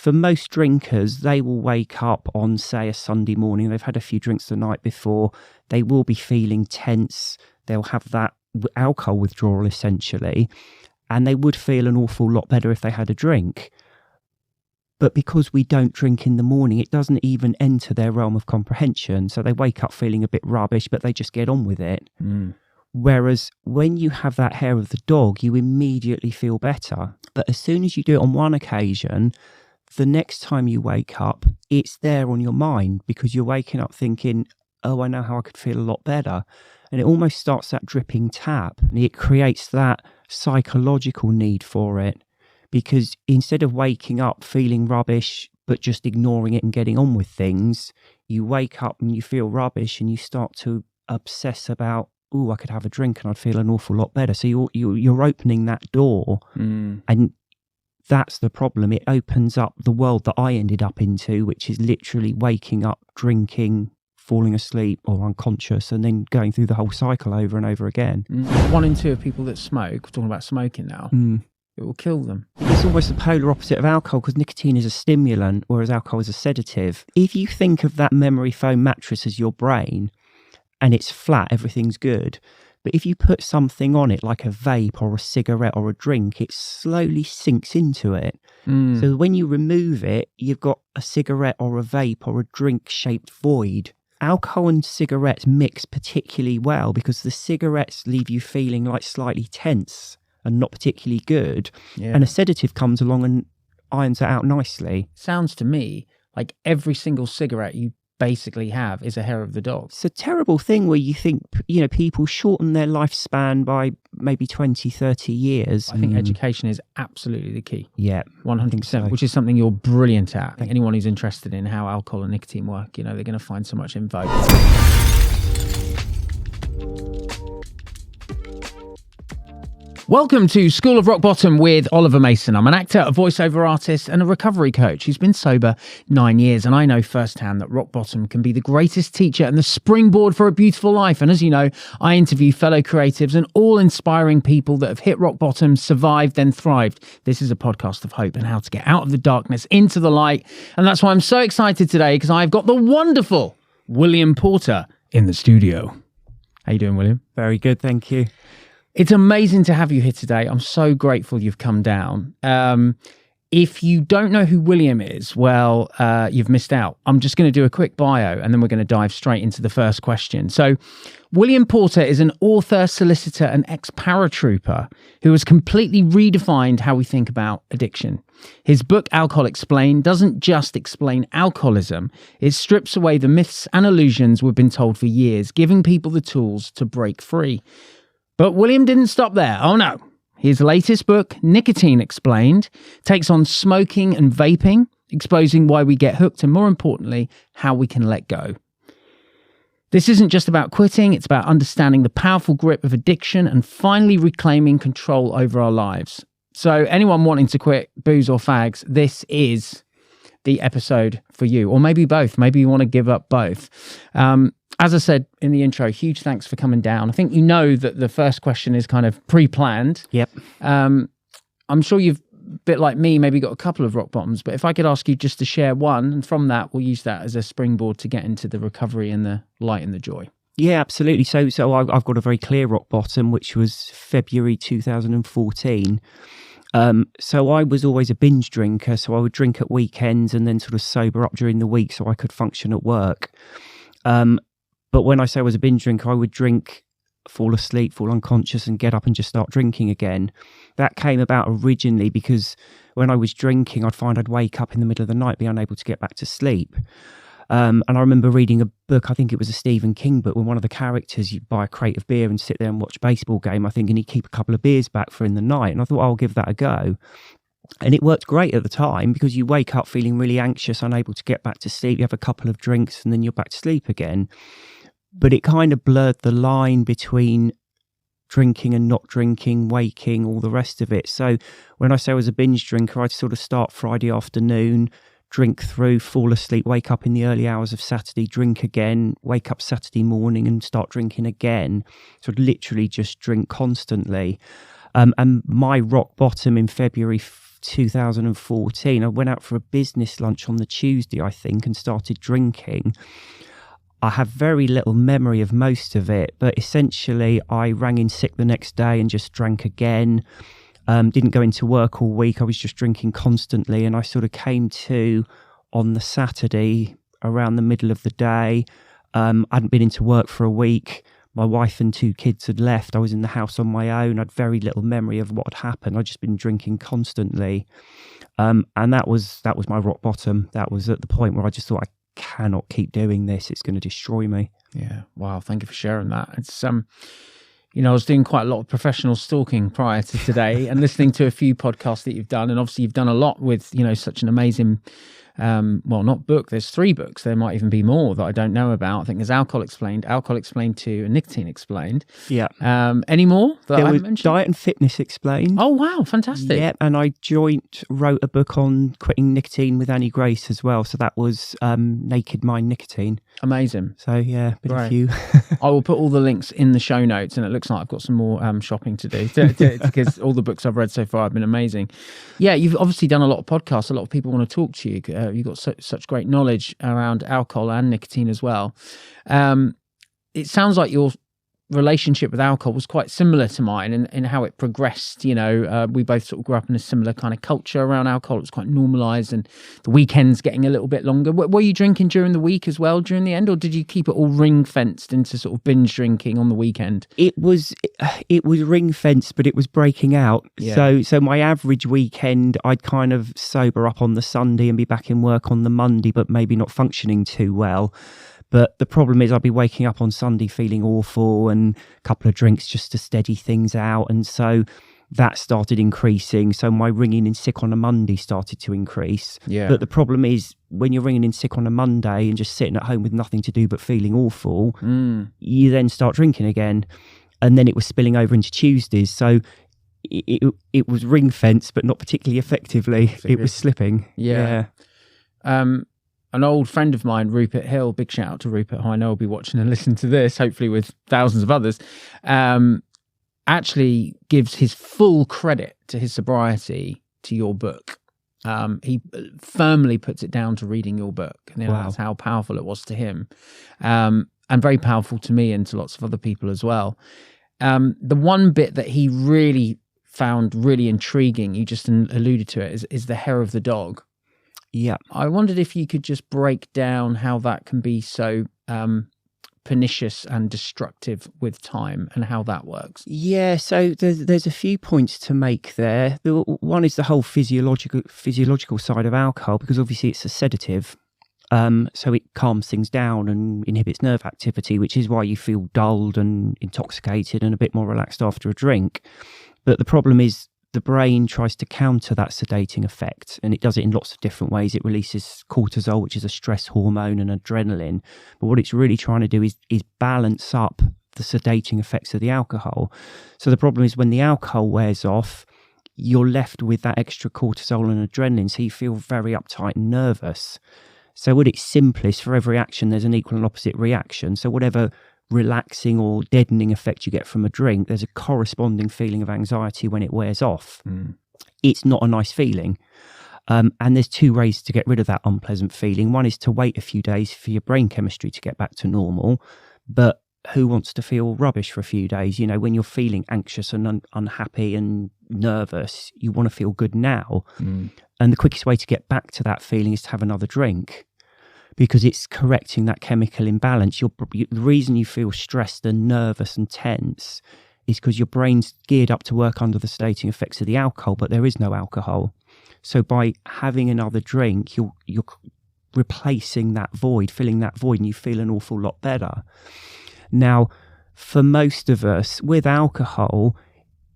for most drinkers, they will wake up on, say, a Sunday morning. They've had a few drinks the night before. They will be feeling tense. They'll have that alcohol withdrawal, essentially. And they would feel an awful lot better if they had a drink. But because we don't drink in the morning, it doesn't even enter their realm of comprehension. So they wake up feeling a bit rubbish, but they just get on with it. Whereas when you have that hair of the dog, you immediately feel better. But as soon as you do it on one occasion, the next time you wake up, it's there on your mind because you're waking up thinking, oh, I know how I could feel a lot better. And it almost starts that dripping tap. And it creates that psychological need for it. Because instead of waking up feeling rubbish, but just ignoring it and getting on with things, you wake up and you feel rubbish and you start to obsess about, oh, I could have a drink and I'd feel an awful lot better. So you're opening that door, and that's the problem. It opens up the world that I ended up into, which is literally waking up, drinking, falling asleep or unconscious, and then going through the whole cycle over and over again. 1 in 2 of people that smoke, we're talking about smoking now, it will kill them. It's almost the polar opposite of alcohol because nicotine is a stimulant, whereas alcohol is a sedative. If you think of that memory foam mattress as your brain and it's flat, everything's good. But if you put something on it like a vape or a cigarette or a drink, it slowly sinks into it. So when you remove it, you've got a cigarette or a vape or a drink-shaped void. Alcohol and cigarettes mix particularly well because the cigarettes leave you feeling like slightly tense and not particularly good. And a sedative comes along and irons it out nicely. Sounds to me like every single cigarette you basically have is a hair of the dog. It's a terrible thing where you think, people shorten their lifespan by maybe 20, 30 years. I think education is absolutely the key. Yeah. 100%, so. Which is something you're brilliant at. I think anyone who's interested in how alcohol and nicotine work, they're going to find so much info. Welcome to School of Rock Bottom with Oliver Mason. I'm an actor, a voiceover artist and a recovery coach who's been sober 9 years, and I know firsthand that rock bottom can be the greatest teacher and the springboard for a beautiful life. And as you know, I interview fellow creatives and all inspiring people that have hit rock bottom, survived, then thrived. This is a podcast of hope and how to get out of the darkness into the light. And that's why I'm so excited today, because I've got the wonderful William Porter in the studio. How you doing, William? Very good, thank you. It's amazing to have you here today. I'm so grateful you've come down. If you don't know who William is, well, you've missed out. I'm just going to do a quick bio and then we're going to dive straight into the first question. So William Porter is an author, solicitor, and ex-paratrooper who has completely redefined how we think about addiction. His book, Alcohol Explained, doesn't just explain alcoholism. It strips away the myths and illusions we've been told for years, giving people the tools to break free. But William didn't stop there. Oh no. His latest book, Nicotine Explained, takes on smoking and vaping, exposing why we get hooked and, more importantly, how we can let go. This isn't just about quitting, it's about understanding the powerful grip of addiction and finally reclaiming control over our lives. So anyone wanting to quit booze or fags, this is the episode for you. Or maybe both. Maybe you want to give up both. As I said in the intro, huge thanks for coming down. I think you know that the first question is kind of pre-planned. Yep. I'm sure you've, a bit like me, maybe got a couple of rock bottoms, but if I could ask you just to share one, and from that, we'll use that as a springboard to get into the recovery and the light and the joy. Yeah, absolutely. So I've got a very clear rock bottom, which was February 2014. So I was always a binge drinker, so I would drink at weekends and then sort of sober up during the week so I could function at work. But when I say I was a binge drinker, I would drink, fall asleep, fall unconscious and get up and just start drinking again. That came about originally because when I was drinking, I'd find I'd wake up in the middle of the night, be unable to get back to sleep. And I remember reading a book, I think it was a Stephen King book, when one of the characters, you'd buy a crate of beer and sit there and watch a baseball game, I think, and he'd keep a couple of beers back for in the night. And I thought, I'll give that a go. And it worked great at the time because you wake up feeling really anxious, unable to get back to sleep. You have a couple of drinks and then you're back to sleep again. But it kind of blurred the line between drinking and not drinking, waking, all the rest of it. So when I say I was a binge drinker, I'd sort of start Friday afternoon, drink through, fall asleep, wake up in the early hours of Saturday, drink again, wake up Saturday morning and start drinking again. So I'd literally just drink constantly. And my rock bottom in February 2014. I went out for a business lunch on the Tuesday, I think, and started drinking. I have very little memory of most of it, but essentially I rang in sick the next day and just drank again. Didn't go into work all week. I was just drinking constantly, and I sort of came to on the Saturday around the middle of the day. I hadn't been into work for a week. My wife and 2 kids had left. I was in the house on my own. I had very little memory of what had happened. I'd just been drinking constantly. And that was my rock bottom. That was at the point where I just thought, I cannot keep doing this. It's going to destroy me. Yeah. Wow. Thank you for sharing that. It's, I was doing quite a lot of professional stalking prior to today and listening to a few podcasts that you've done. And obviously you've done a lot with, such an amazing, not book. There's 3 books. There might even be more that I don't know about. I think there's Alcohol Explained 2, and Nicotine Explained. Yeah. Any more that There I was mentioned? Diet and Fitness Explained. Oh, wow. Fantastic. Yeah, and I wrote a book on quitting nicotine with Annie Grace as well. So that was Naked Mind Nicotine. Amazing. So yeah, been a few. I will put all the links in the show notes, and it looks like I've got some more shopping to do because all the books I've read so far have been amazing. Yeah, you've obviously done a lot of podcasts. A lot of people want to talk to you. You've got such great knowledge around alcohol and nicotine as well. It sounds like your relationship with alcohol was quite similar to mine in how it progressed. We both sort of grew up in a similar kind of culture around alcohol. It was quite normalized, and the weekends getting a little bit longer. Were you drinking during the week as well during the end, or did you keep it all ring fenced into sort of binge drinking on the weekend? It was ring fenced, but it was breaking out. Yeah. So my average weekend, I'd kind of sober up on the Sunday and be back in work on the Monday, but maybe not functioning too well. But the problem is I'd be waking up on Sunday feeling awful and a couple of drinks just to steady things out. And so that started increasing. So my ringing in sick on a Monday started to increase. Yeah. But the problem is when you're ringing in sick on a Monday and just sitting at home with nothing to do but feeling awful, you then start drinking again. And then it was spilling over into Tuesdays. So it was ring fenced, but not particularly effectively. It was slipping. Yeah. An old friend of mine, Rupert Hill, big shout out to Rupert, who I know will be watching and listening to this, hopefully with thousands of others, actually gives his full credit to his sobriety to your book. He firmly puts it down to reading your book. And Wow. That's how powerful it was to him. And very powerful to me and to lots of other people as well. The one bit that he really found really intriguing, you just alluded to it, is the hair of the dog. Yeah. I wondered if you could just break down how that can be so pernicious and destructive with time and how that works. Yeah, so there's a few points to make there. One is the whole physiological side of alcohol, because obviously it's a sedative. So it calms things down and inhibits nerve activity, which is why you feel dulled and intoxicated and a bit more relaxed after a drink. But the problem is the brain tries to counter that sedating effect, and it does it in lots of different ways. It releases cortisol, which is a stress hormone, and adrenaline. But what it's really trying to do is balance up the sedating effects of the alcohol. So the problem is when the alcohol wears off, you're left with that extra cortisol and adrenaline, so you feel very uptight and nervous. So at its simplest, for every action, there's an equal and opposite reaction. So whatever relaxing or deadening effect you get from a drink, there's a corresponding feeling of anxiety when it wears off. It's not a nice feeling. And there's 2 ways to get rid of that unpleasant feeling. One is to wait a few days for your brain chemistry to get back to normal. But who wants to feel rubbish for a few days? When you're feeling anxious and unhappy and nervous, you want to feel good now. And the quickest way to get back to that feeling is to have another drink, because it's correcting that chemical imbalance. The reason you feel stressed and nervous and tense is because your brain's geared up to work under the sedating effects of the alcohol, but there is no alcohol. So by having another drink, you're replacing that void, filling that void, and you feel an awful lot better. Now, for most of us, with alcohol,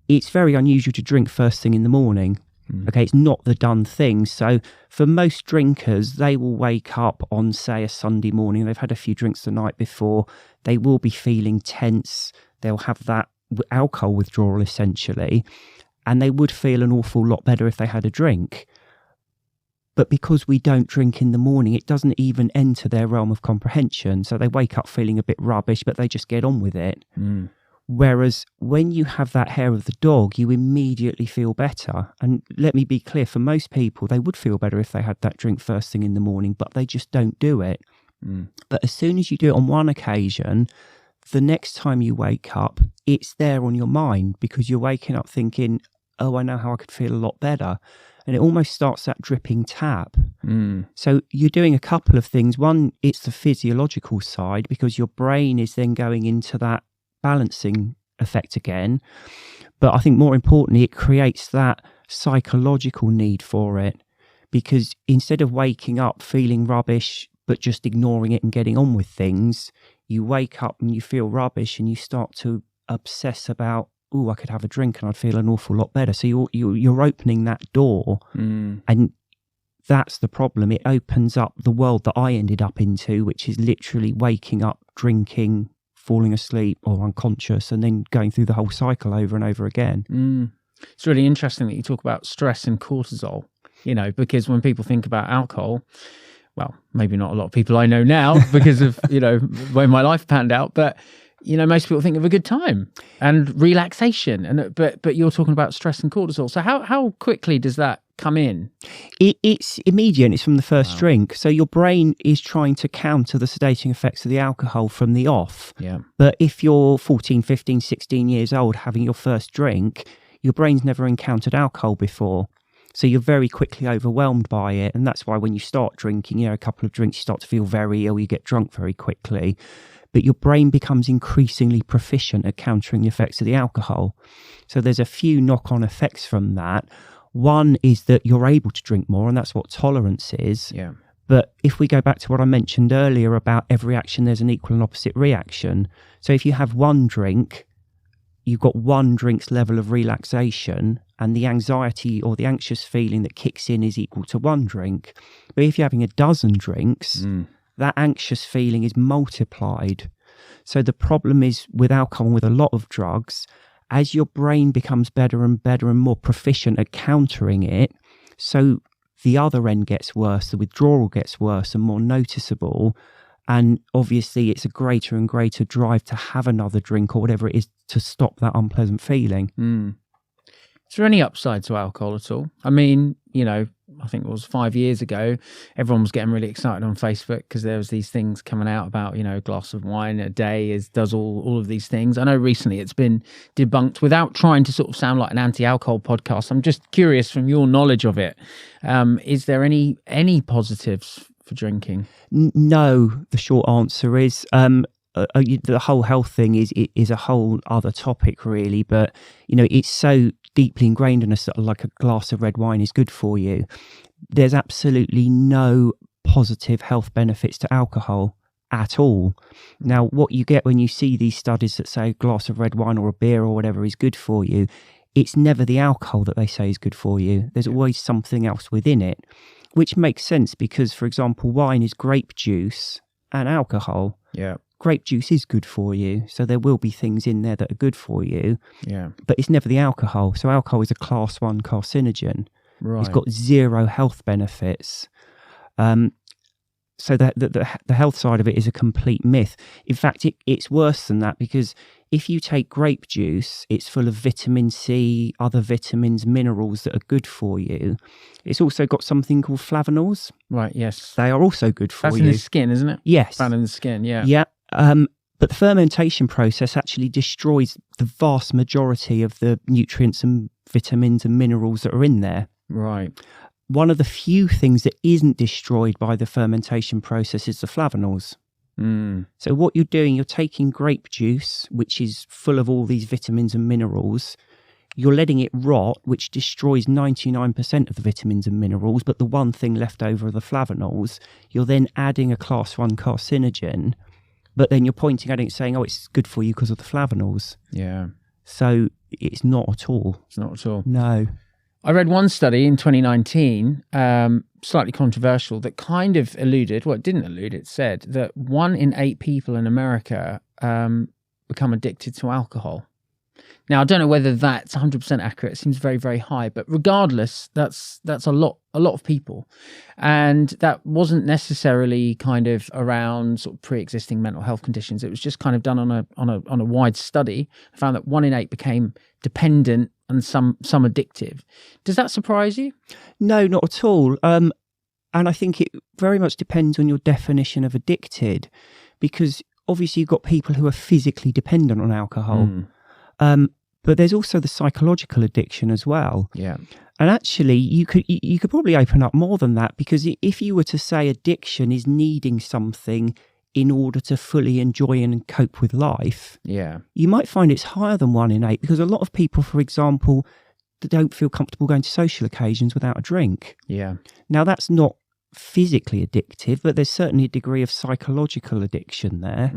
it's very unusual to drink first thing in the morning. Okay, it's not the done thing. So for most drinkers, they will wake up on, say, a Sunday morning. They've had a few drinks the night before. They will be feeling tense. They'll have that alcohol withdrawal, essentially. And they would feel an awful lot better if they had a drink. But because we don't drink in the morning, it doesn't even enter their realm of comprehension. So they wake up feeling a bit rubbish, but they just get on with it. Whereas when you have that hair of the dog, you immediately feel better. And let me be clear, for most people, they would feel better if they had that drink first thing in the morning, but they just don't do it. But as soon as you do it on one occasion, the next time you wake up, it's there on your mind because you're waking up thinking, oh, I know how I could feel a lot better. And it almost starts that dripping tap. So you're doing a couple of things. One, it's the physiological side because your brain is then going into that balancing effect again. But I think more importantly, it creates that psychological need for it, because instead of waking up feeling rubbish but just ignoring it and getting on with things, you wake up and you feel rubbish and you start to obsess about, oh, I could have a drink and I'd feel an awful lot better. So you're opening that door, and that's the problem. It opens up the world that I ended up into, which is literally waking up, drinking, falling asleep or unconscious, and then going through the whole cycle over and over again. It's really interesting that you talk about stress and cortisol, because when people think about alcohol, well, maybe not a lot of people I know now because of, the way my life panned out, but, most people think of a good time and relaxation. But you're talking about stress and cortisol. So how quickly does that come in? It's immediate. It's from the first drink. So your brain is trying to counter the sedating effects of the alcohol from the off. Yeah. But if you're 14, 15, 16 years old having your first drink, your brain's never encountered alcohol before. So you're very quickly overwhelmed by it. And that's why when you start drinking, a couple of drinks, you start to feel very ill, you get drunk very quickly. But your brain becomes increasingly proficient at countering the effects of the alcohol. So there's a few knock-on effects from that. One is that you're able to drink more, and that's what tolerance is. Yeah. But if we go back to what I mentioned earlier about every action, there's an equal and opposite reaction. So if you have one drink, you've got one drink's level of relaxation, and the anxiety or the anxious feeling that kicks in is equal to one drink. But if you're having a dozen drinks, that anxious feeling is multiplied. So the problem is with alcohol and with a lot of drugs, as your brain becomes better and better and more proficient at countering it, so the other end gets worse, the withdrawal gets worse and more noticeable. And obviously it's a greater and greater drive to have another drink or whatever it is to stop that unpleasant feeling. Is there any upside to alcohol at all? I mean, I think it was 5 years ago, everyone was getting really excited on Facebook because there was these things coming out about, a glass of wine a day does all of these things. I know recently it's been debunked. Without trying to sort of sound like an anti-alcohol podcast, I'm just curious from your knowledge of it. Is there any positives for drinking? No, the short answer is the whole health thing is a whole other topic really, but it's so deeply ingrained in us that like a glass of red wine is good for you. There's absolutely no positive health benefits to alcohol at all. Now, what you get when you see these studies that say a glass of red wine or a beer or whatever is good for you, it's never the alcohol that they say is good for you. There's always something else within it, which makes sense because, for example, wine is grape juice and alcohol. Yeah. Grape juice is good for you, so there will be things in there that are good for you. Yeah. But it's never the alcohol. So alcohol is a class 1 carcinogen. Right. It's got zero health benefits. So the health side of it is a complete myth. In fact, it's worse than that because if you take grape juice, it's full of vitamin C, other vitamins, minerals that are good for you. It's also got something called flavonols. Right, yes. They are also good for you. That's in the skin, isn't it? Yes. Found in the skin, yeah. Yeah. But the fermentation process actually destroys the vast majority of the nutrients and vitamins and minerals that are in there. Right. One of the few things that isn't destroyed by the fermentation process is the flavonols. So what you're doing, you're taking grape juice, which is full of all these vitamins and minerals. You're letting it rot, which destroys 99% of the vitamins and minerals, but the one thing left over are the flavonols. You're then adding a class 1 carcinogen, but then you're pointing at it and saying, oh, it's good for you because of the flavonols. Yeah. So it's not at all. It's not at all. No. I read one study in 2019, slightly controversial, that kind of alluded, well, it didn't allude, it said that 1 in 8 people in America become addicted to alcohol. Now, I don't know whether that's 100% accurate. It seems very, very high. But regardless, that's a lot of people. And that wasn't necessarily kind of around sort of pre-existing mental health conditions. It was just kind of done on a wide study. I found that 1 in 8 became dependent and some addictive. Does that surprise you? No, not at all. And I think it very much depends on your definition of addicted, because obviously you've got people who are physically dependent on alcohol. But there's also the psychological addiction as well. Yeah. And actually, you could probably open up more than that, because if you were to say addiction is needing something in order to fully enjoy and cope with life, you might find it's higher than 1 in 8, because a lot of people, for example, don't feel comfortable going to social occasions without a drink. Yeah. Now, that's not physically addictive, but there's certainly a degree of psychological addiction there.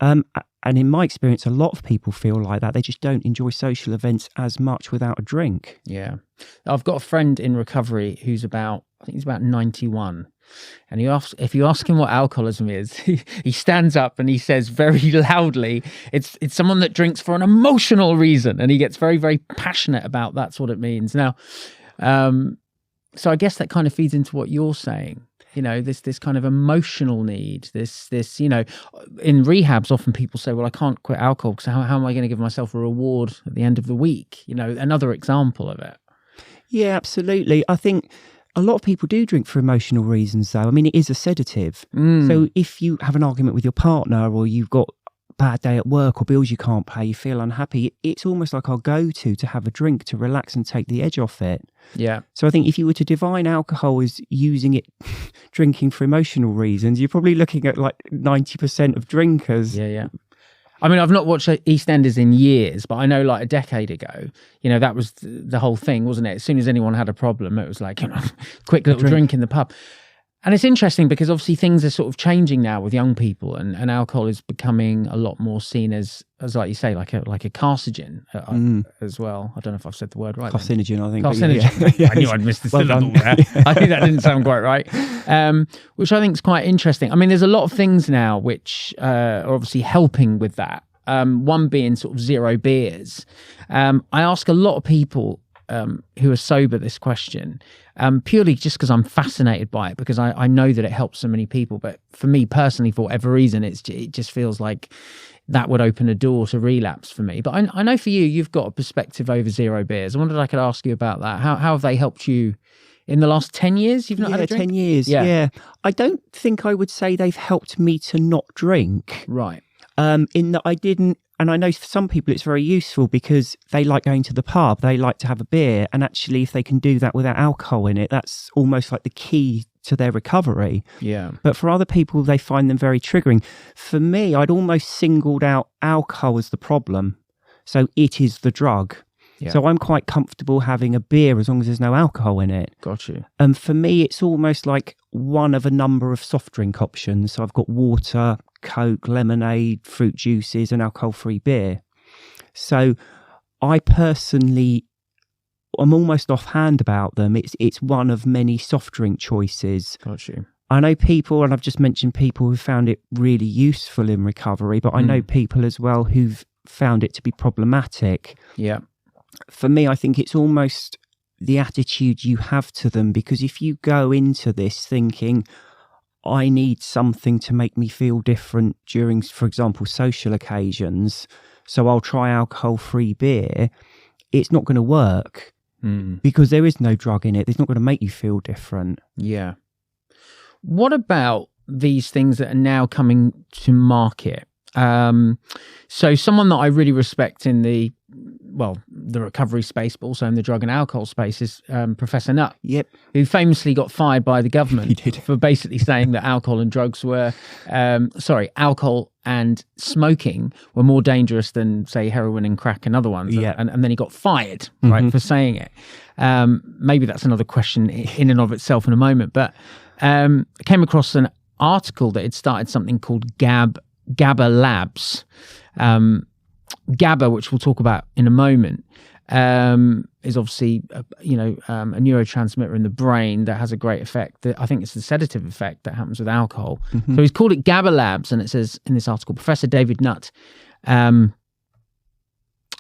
And in my experience, a lot of people feel like that. They just don't enjoy social events as much without a drink. Yeah. I've got a friend in recovery who's I think he's about 91. And if you ask him what alcoholism is, he stands up and he says very loudly, it's someone that drinks for an emotional reason. And he gets very, very passionate about that's what it means. Now, so I guess that kind of feeds into what you're saying. You know, this kind of emotional need, this, you know, in rehabs, often people say, well, I can't quit alcohol because how am I going to give myself a reward at the end of the week? You know, another example of it. Yeah, absolutely. I think a lot of people do drink for emotional reasons, though. I mean, it is a sedative. So if you have an argument with your partner, or you've got bad day at work, or bills you can't pay, you feel unhappy, it's almost like our go-to to have a drink to relax and take the edge off it. Yeah. So I think if you were to define alcohol as using it, drinking for emotional reasons, you're probably looking at like 90% of drinkers. Yeah. I mean, I've not watched EastEnders in years, but I know like a decade ago, you know, that was the whole thing, wasn't it? As soon as anyone had a problem, it was like, you know, quick little drink in the pub. And it's interesting because obviously things are sort of changing now with young people, and alcohol is becoming a lot more seen as like you say, like a carcinogen as well. I don't know if I've said the word right. Carcinogen, I think. Carcinogen. Yeah. I knew I'd missed the syllable there. I think that didn't sound quite right. Which I think is quite interesting. I mean, there's a lot of things now which are obviously helping with that. One being sort of zero beers. I ask a lot of people who are sober this question, purely just because I'm fascinated by it, because I know that it helps so many people. But for me personally, for whatever reason, it just feels like that would open a door to relapse for me. But I know for you, you've got a perspective over zero beers. I wondered if I could ask you about that. How have they helped you in the last 10 years? You've not had a drink? 10 years, yeah. I don't think I would say they've helped me to not drink. Right. In that I didn't, and I know for some people it's very useful because they like going to the pub, they like to have a beer, and actually if they can do that without alcohol in it, that's almost like the key to their recovery. Yeah. But for other people, they find them very triggering. For me, I'd almost singled out alcohol as the problem. So it is the drug. Yeah. So I'm quite comfortable having a beer as long as there's no alcohol in it. Got you. And for me, it's almost like one of a number of soft drink options. So I've got water, Coke, lemonade, fruit juices, and alcohol-free beer. So I personally, I'm almost offhand about them. It's one of many soft drink choices. Got you. I know people, and I've just mentioned people who found it really useful in recovery, but I know people as well who've found it to be problematic. Yeah. For me, I think it's almost the attitude you have to them, because if you go into this thinking, I need something to make me feel different during, for example, social occasions, so I'll try alcohol-free beer, it's not going to work because there is no drug in it. It's not going to make you feel different. Yeah. What about these things that are now coming to market? So someone that I really respect in the recovery space, but also in the drug and alcohol space is Professor Nutt. Yep. Who famously got fired by the government He did. for basically saying that alcohol and drugs were, alcohol and smoking were more dangerous than, say, heroin and crack and other ones. Yeah. And then he got fired, right, for saying it. Maybe that's another question in and of itself in a moment. But I came across an article that had started something called GABA Labs. GABA, which we'll talk about in a moment, is obviously a neurotransmitter in the brain that has a great effect. I think it's the sedative effect that happens with alcohol. So he's called it GABA Labs, and it says in this article, Professor David Nutt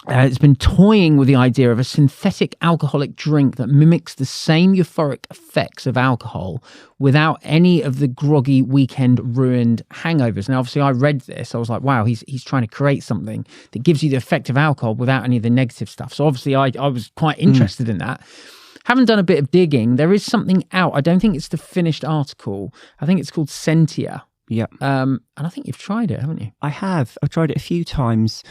It's been toying with the idea of a synthetic alcoholic drink that mimics the same euphoric effects of alcohol without any of the groggy weekend ruined hangovers. Now, obviously, I read this. I was like, wow, he's trying to create something that gives you the effect of alcohol without any of the negative stuff. So obviously, I was quite interested in that. Haven't done a bit of digging. There is something out. I don't think it's the finished article. I think it's called Sentia. Yeah. And I think you've tried it, haven't you? I have. I've tried it a few times.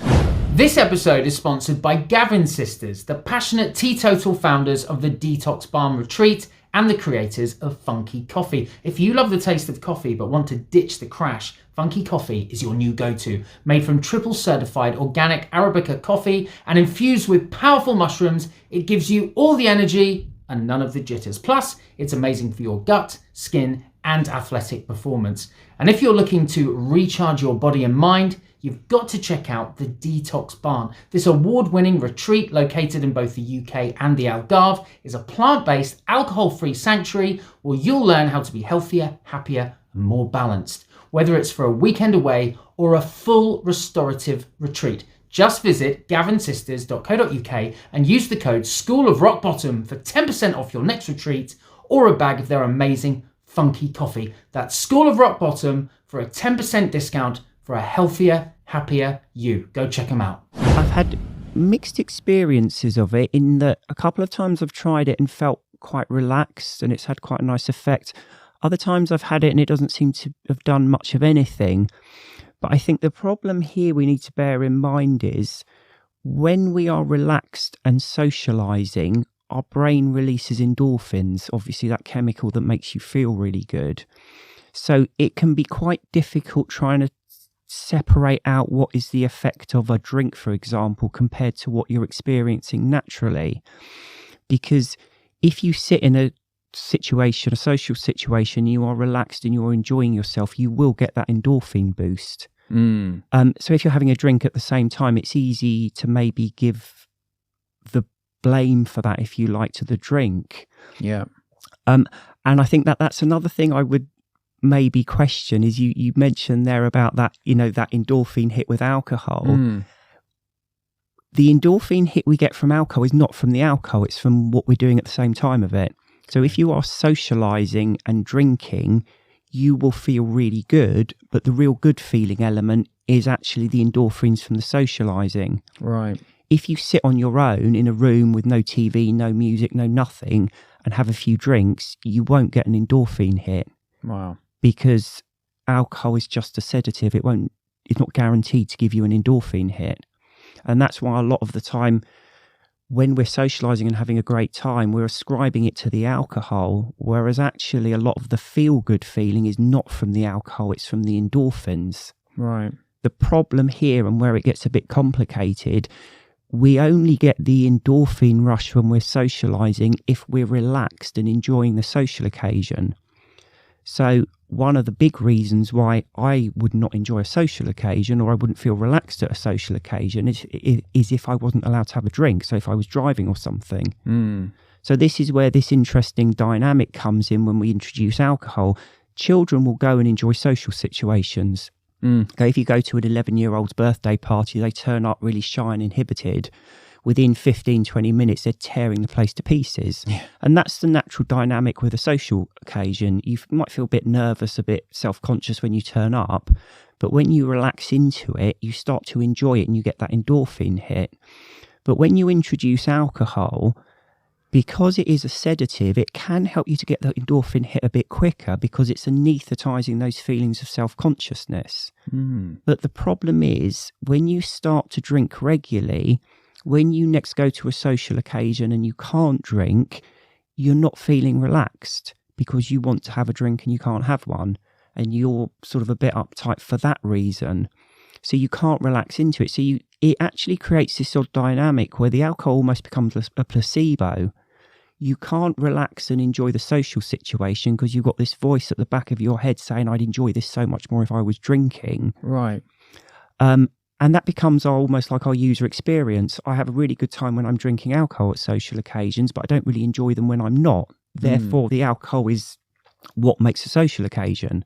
This episode is sponsored by Gavin Sisters, the passionate teetotal founders of the Detox Balm Retreat and the creators of Funky Coffee. If you love the taste of coffee but want to ditch the crash, Funky Coffee is your new go-to. Made from triple certified organic Arabica coffee and infused with powerful mushrooms, it gives you all the energy and none of the jitters. Plus, it's amazing for your gut, skin, and athletic performance. And if you're looking to recharge your body and mind, you've got to check out the Detox Barn. This award-winning retreat located in both the UK and the Algarve is a plant-based, alcohol-free sanctuary where you'll learn how to be healthier, happier, and more balanced. Whether it's for a weekend away or a full restorative retreat, just visit gavinsisters.co.uk and use the code School of Rock Bottom for 10% off your next retreat or a bag of their amazing Funky Coffee. That's School of Rock Bottom for a 10% discount for a healthier, happier you. Go check them out. I've had mixed experiences of it in that a couple of times I've tried it and felt quite relaxed and it's had quite a nice effect. Other times I've had it and it doesn't seem to have done much of anything. But I think the problem here we need to bear in mind is when we are relaxed and socialising, our brain releases endorphins, obviously that chemical that makes you feel really good. So it can be quite difficult trying to separate out what is the effect of a drink, for example, compared to what you're experiencing naturally. Because if you sit in a situation, a social situation, you are relaxed and you're enjoying yourself, you will get that endorphin boost. So if you're having a drink at the same time, it's easy to maybe give the blame for that, if you like, to the drink. Yeah. And I think that that's another thing I would maybe question is you mentioned there about that, that endorphin hit with alcohol. The endorphin hit we get from alcohol is not from the alcohol, it's from what we're doing at the same time of it. So if you are socializing and drinking, you will feel really good, but the real good feeling element is actually the endorphins from the socializing. Right. If you sit on your own in a room with no TV, no music, no nothing, and have a few drinks, you won't get an endorphin hit. Wow. Because alcohol is just a sedative. It's not guaranteed to give you an endorphin hit. And that's why a lot of the time when we're socializing and having a great time, we're ascribing it to the alcohol, whereas actually a lot of the feel-good feeling is not from the alcohol, it's from the endorphins. Right. The problem here, and where it gets a bit complicated, we only get the endorphin rush when we're socializing if we're relaxed and enjoying the social occasion. So one of the big reasons why I would not enjoy a social occasion or I wouldn't feel relaxed at a social occasion is if I wasn't allowed to have a drink. So if I was driving or something. So this is where this interesting dynamic comes in when we introduce alcohol. Children will go and enjoy social situations. Okay, if you go to an 11-year-old's birthday party, they turn up really shy and inhibited. Within 15, 20 minutes, they're tearing the place to pieces. Yeah. And that's the natural dynamic with a social occasion. You might feel a bit nervous, a bit self-conscious when you turn up. But when you relax into it, you start to enjoy it and you get that endorphin hit. But when you introduce alcohol, because it is a sedative, it can help you to get the endorphin hit a bit quicker because it's anaesthetizing those feelings of self-consciousness. But the problem is, when you start to drink regularly, when you next go to a social occasion and you can't drink, you're not feeling relaxed because you want to have a drink and you can't have one. And you're sort of a bit uptight for that reason. So you can't relax into it. So it actually creates this odd dynamic where the alcohol almost becomes a placebo. You can't relax and enjoy the social situation because you've got this voice at the back of your head saying, I'd enjoy this so much more if I was drinking. Right. And that becomes almost like our user experience. I have a really good time when I'm drinking alcohol at social occasions, but I don't really enjoy them when I'm not. Therefore, the alcohol is what makes a social occasion.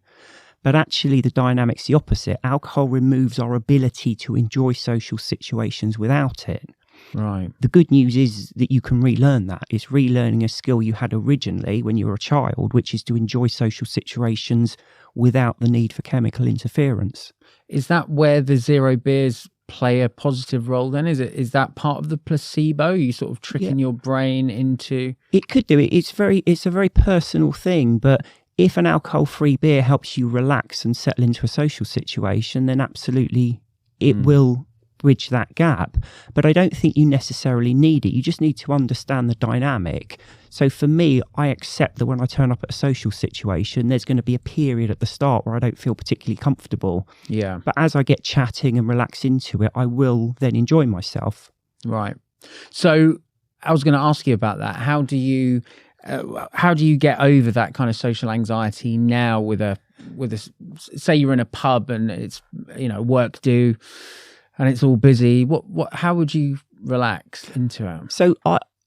But actually, the dynamic's the opposite. Alcohol removes our ability to enjoy social situations without it. Right. The good news is that you can relearn that. It's relearning a skill you had originally when you were a child, which is to enjoy social situations without the need for chemical interference. Is that where the zero beers play a positive role then? Is that part of the placebo? You sort of tricking your brain into... It could do it. It's a very personal thing, but if an alcohol-free beer helps you relax and settle into a social situation, then absolutely it will bridge that gap. But I don't think you necessarily need it. You just need to understand the dynamic. So for me, I accept that when I turn up at a social situation, there's going to be a period at the start where I don't feel particularly comfortable. Yeah. But as I get chatting and relax into it, I will then enjoy myself. Right. So I was going to ask you about that. How do you get over that kind of social anxiety now with a say you're in a pub and it's, work due and it's all busy. How would you relax into it? So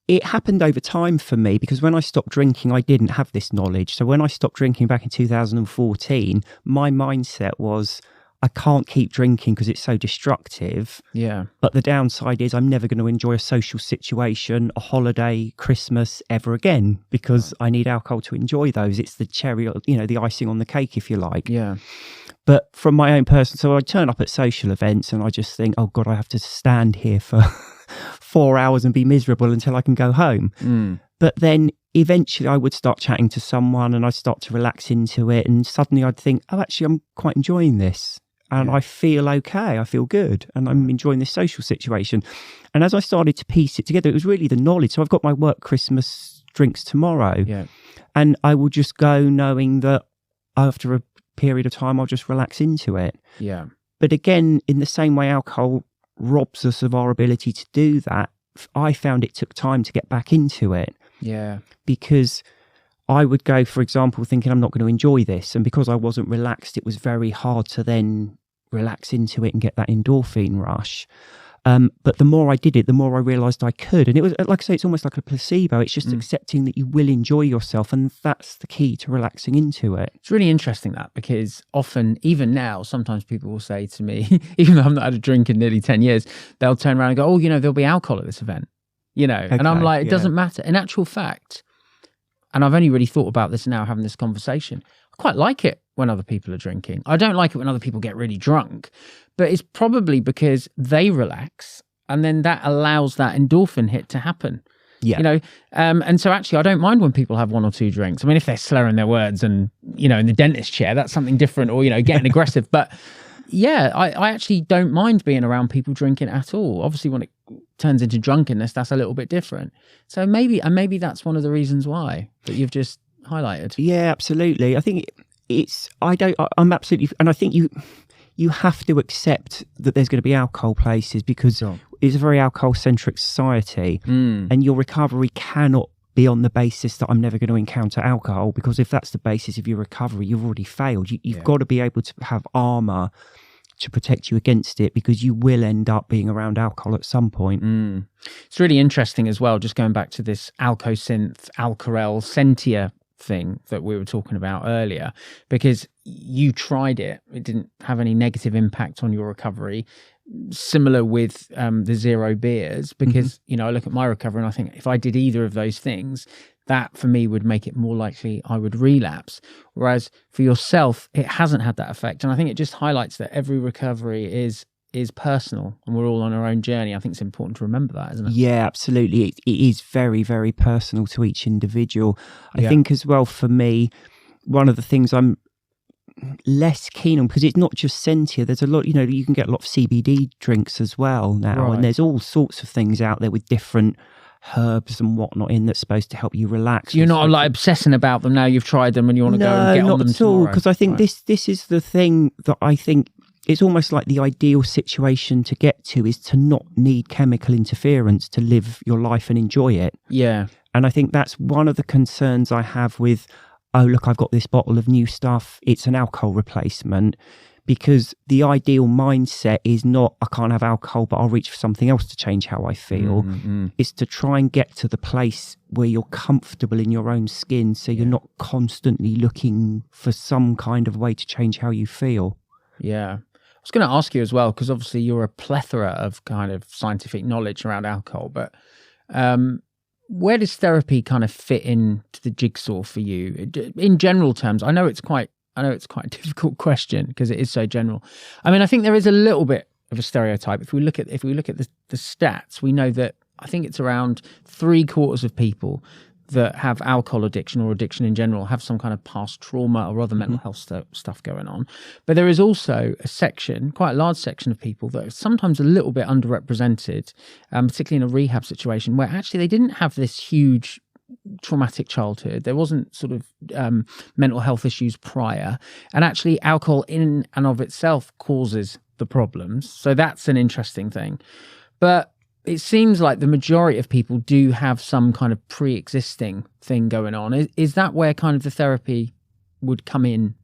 it happened over time for me, because when I stopped drinking, I didn't have this knowledge. So when I stopped drinking back in 2014, my mindset was, I can't keep drinking because it's so destructive. Yeah. But the downside is I'm never going to enjoy a social situation, a holiday, Christmas ever again, because I need alcohol to enjoy those. It's the cherry, the icing on the cake, if you like. Yeah. But from my own person, so I turn up at social events and I just think, oh God, I have to stand here for 4 hours and be miserable until I can go home. But then eventually I would start chatting to someone and I'd start to relax into it. And suddenly I'd think, oh, actually, I'm quite enjoying this. And I feel okay, I feel good, and I'm enjoying this social situation. And as I started to piece it together, it was really the knowledge. So I've got my work Christmas drinks tomorrow, and I will just go knowing that after a period of time, I'll just relax into it. Yeah. But again, in the same way alcohol robs us of our ability to do that, I found it took time to get back into it. Yeah. Because I would go, for example, thinking I'm not going to enjoy this. And because I wasn't relaxed, it was very hard to then relax into it and get that endorphin rush. But the more I did it, the more I realised I could. And it was, like I say, it's almost like a placebo. It's just accepting that you will enjoy yourself. And that's the key to relaxing into it. It's really interesting that, because often, even now, sometimes people will say to me, even though I've not had a drink in nearly 10 years, they'll turn around and go, oh, there'll be alcohol at this event. And I'm like, it doesn't matter. In actual fact, and I've only really thought about this now, having this conversation, I quite like it when other people are drinking. I don't like it when other people get really drunk, but it's probably because they relax and then that allows that endorphin hit to happen. Yeah. And so actually I don't mind when people have one or two drinks. I mean, if they're slurring their words and, in the dentist chair, that's something different, or, getting aggressive. But yeah, I actually don't mind being around people drinking at all. Obviously, when it turns into drunkenness, that's a little bit different. So maybe that's one of the reasons why that you've just highlighted. Yeah, absolutely. I think I'm absolutely, and I think you have to accept that there's going to be alcohol places, because it's a very alcohol-centric society, and your recovery cannot be on the basis that I'm never going to encounter alcohol, because if that's the basis of your recovery, you've already failed. You've got to be able to have armour to protect you against it, because you will end up being around alcohol at some point. It's really interesting as well, just going back to this alco-synth, Alcarel, Sentia thing that we were talking about earlier, because you tried it didn't have any negative impact on your recovery. Similar with the zero beers, because I look at my recovery and I think if I did either of those things, that for me would make it more likely I would relapse. Whereas for yourself, it hasn't had that effect. And I think it just highlights that every recovery is personal and we're all on our own journey. I think it's important to remember that, isn't it? Yeah, absolutely. It is very, very personal to each individual. I think as well, for me, one of the things I'm less keen on, because it's not just Sentia, there's a lot, you can get a lot of CBD drinks as well now, and there's all sorts of things out there with different herbs and whatnot in that's supposed to help you relax. You're not like obsessing about them now, you've tried them and you want to go and get on them tomorrow? No, not at all, because I think this is the thing that I think it's almost like the ideal situation to get to is to not need chemical interference to live your life and enjoy it. Yeah. And I think that's one of the concerns I have with, oh, look, I've got this bottle of new stuff, it's an alcohol replacement, because the ideal mindset is not, I can't have alcohol, but I'll reach for something else to change how I feel. It's to try and get to the place where you're comfortable in your own skin, so you're not constantly looking for some kind of way to change how you feel. Yeah. was going to ask you as well, because obviously you're a plethora of kind of scientific knowledge around alcohol, but where does therapy kind of fit into the jigsaw for you in general terms? I know it's quite a difficult question because it is so general. I mean, I think there is a little bit of a stereotype. If we look at the stats, we know that I think it's around 3/4 of people that have alcohol addiction or addiction in general have some kind of past trauma or other mental health stuff going on. But there is also a section, quite a large section of people that are sometimes a little bit underrepresented, particularly in a rehab situation where actually they didn't have this huge traumatic childhood. There wasn't sort of mental health issues prior. And actually alcohol in and of itself causes the problems. So that's an interesting thing. But it seems like the majority of people do have some kind of pre-existing thing going on. Is that where kind of the therapy would come in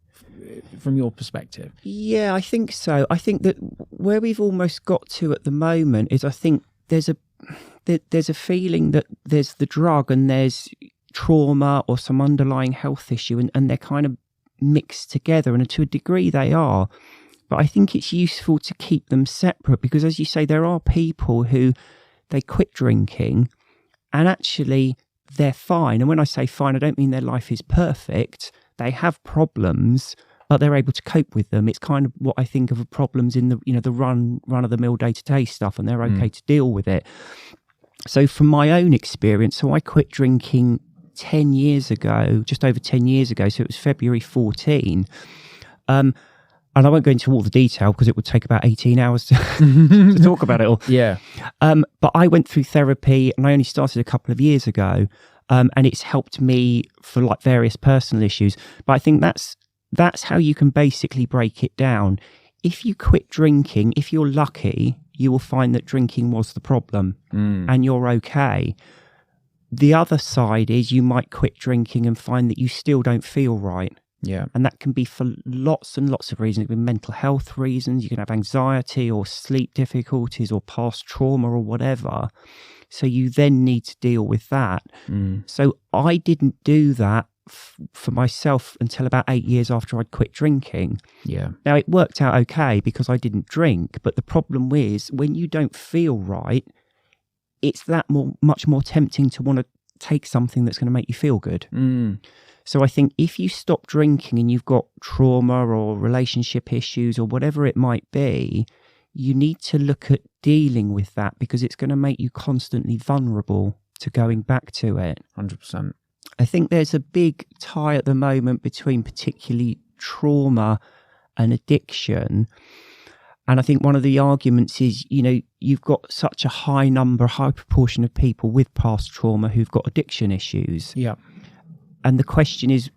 from your perspective? Yeah, I think so. I think that where we've almost got to at the moment is I think there's a feeling that there's the drug and there's trauma or some underlying health issue, and they're kind of mixed together, and to a degree they are. But I think it's useful to keep them separate because, as you say, there are people who they quit drinking and actually they're fine. And when I say fine, I don't mean their life is perfect. They have problems, but they're able to cope with them. It's kind of what I think of problems in the run of the mill day-to-day stuff, and they're okay to deal with it. So from my own experience, so I quit drinking 10 years ago, just over 10 years ago. So it was February 14. And I won't go into all the detail because it would take about 18 hours to talk about it all. Yeah. But I went through therapy and I only started a couple of years ago. And it's helped me for like various personal issues. But I think that's how you can basically break it down. If you quit drinking, if you're lucky, you will find that drinking was the problem and you're okay. The other side is you might quit drinking and find that you still don't feel right. Yeah. And that can be for lots and lots of reasons. It can be mental health reasons. You can have anxiety or sleep difficulties or past trauma or whatever. So you then need to deal with that. So I didn't do that for myself until about 8 years after I'd quit drinking. Yeah. Now, it worked out okay because I didn't drink. But the problem is when you don't feel right, it's much more tempting to want to take something that's going to make you feel good. So I think if you stop drinking and you've got trauma or relationship issues or whatever it might be, you need to look at dealing with that because it's going to make you constantly vulnerable to going back to it. 100%. I think there's a big tie at the moment between particularly trauma and addiction. And I think one of the arguments is, you've got such a high proportion of people with past trauma who've got addiction issues. Yeah. And the question is,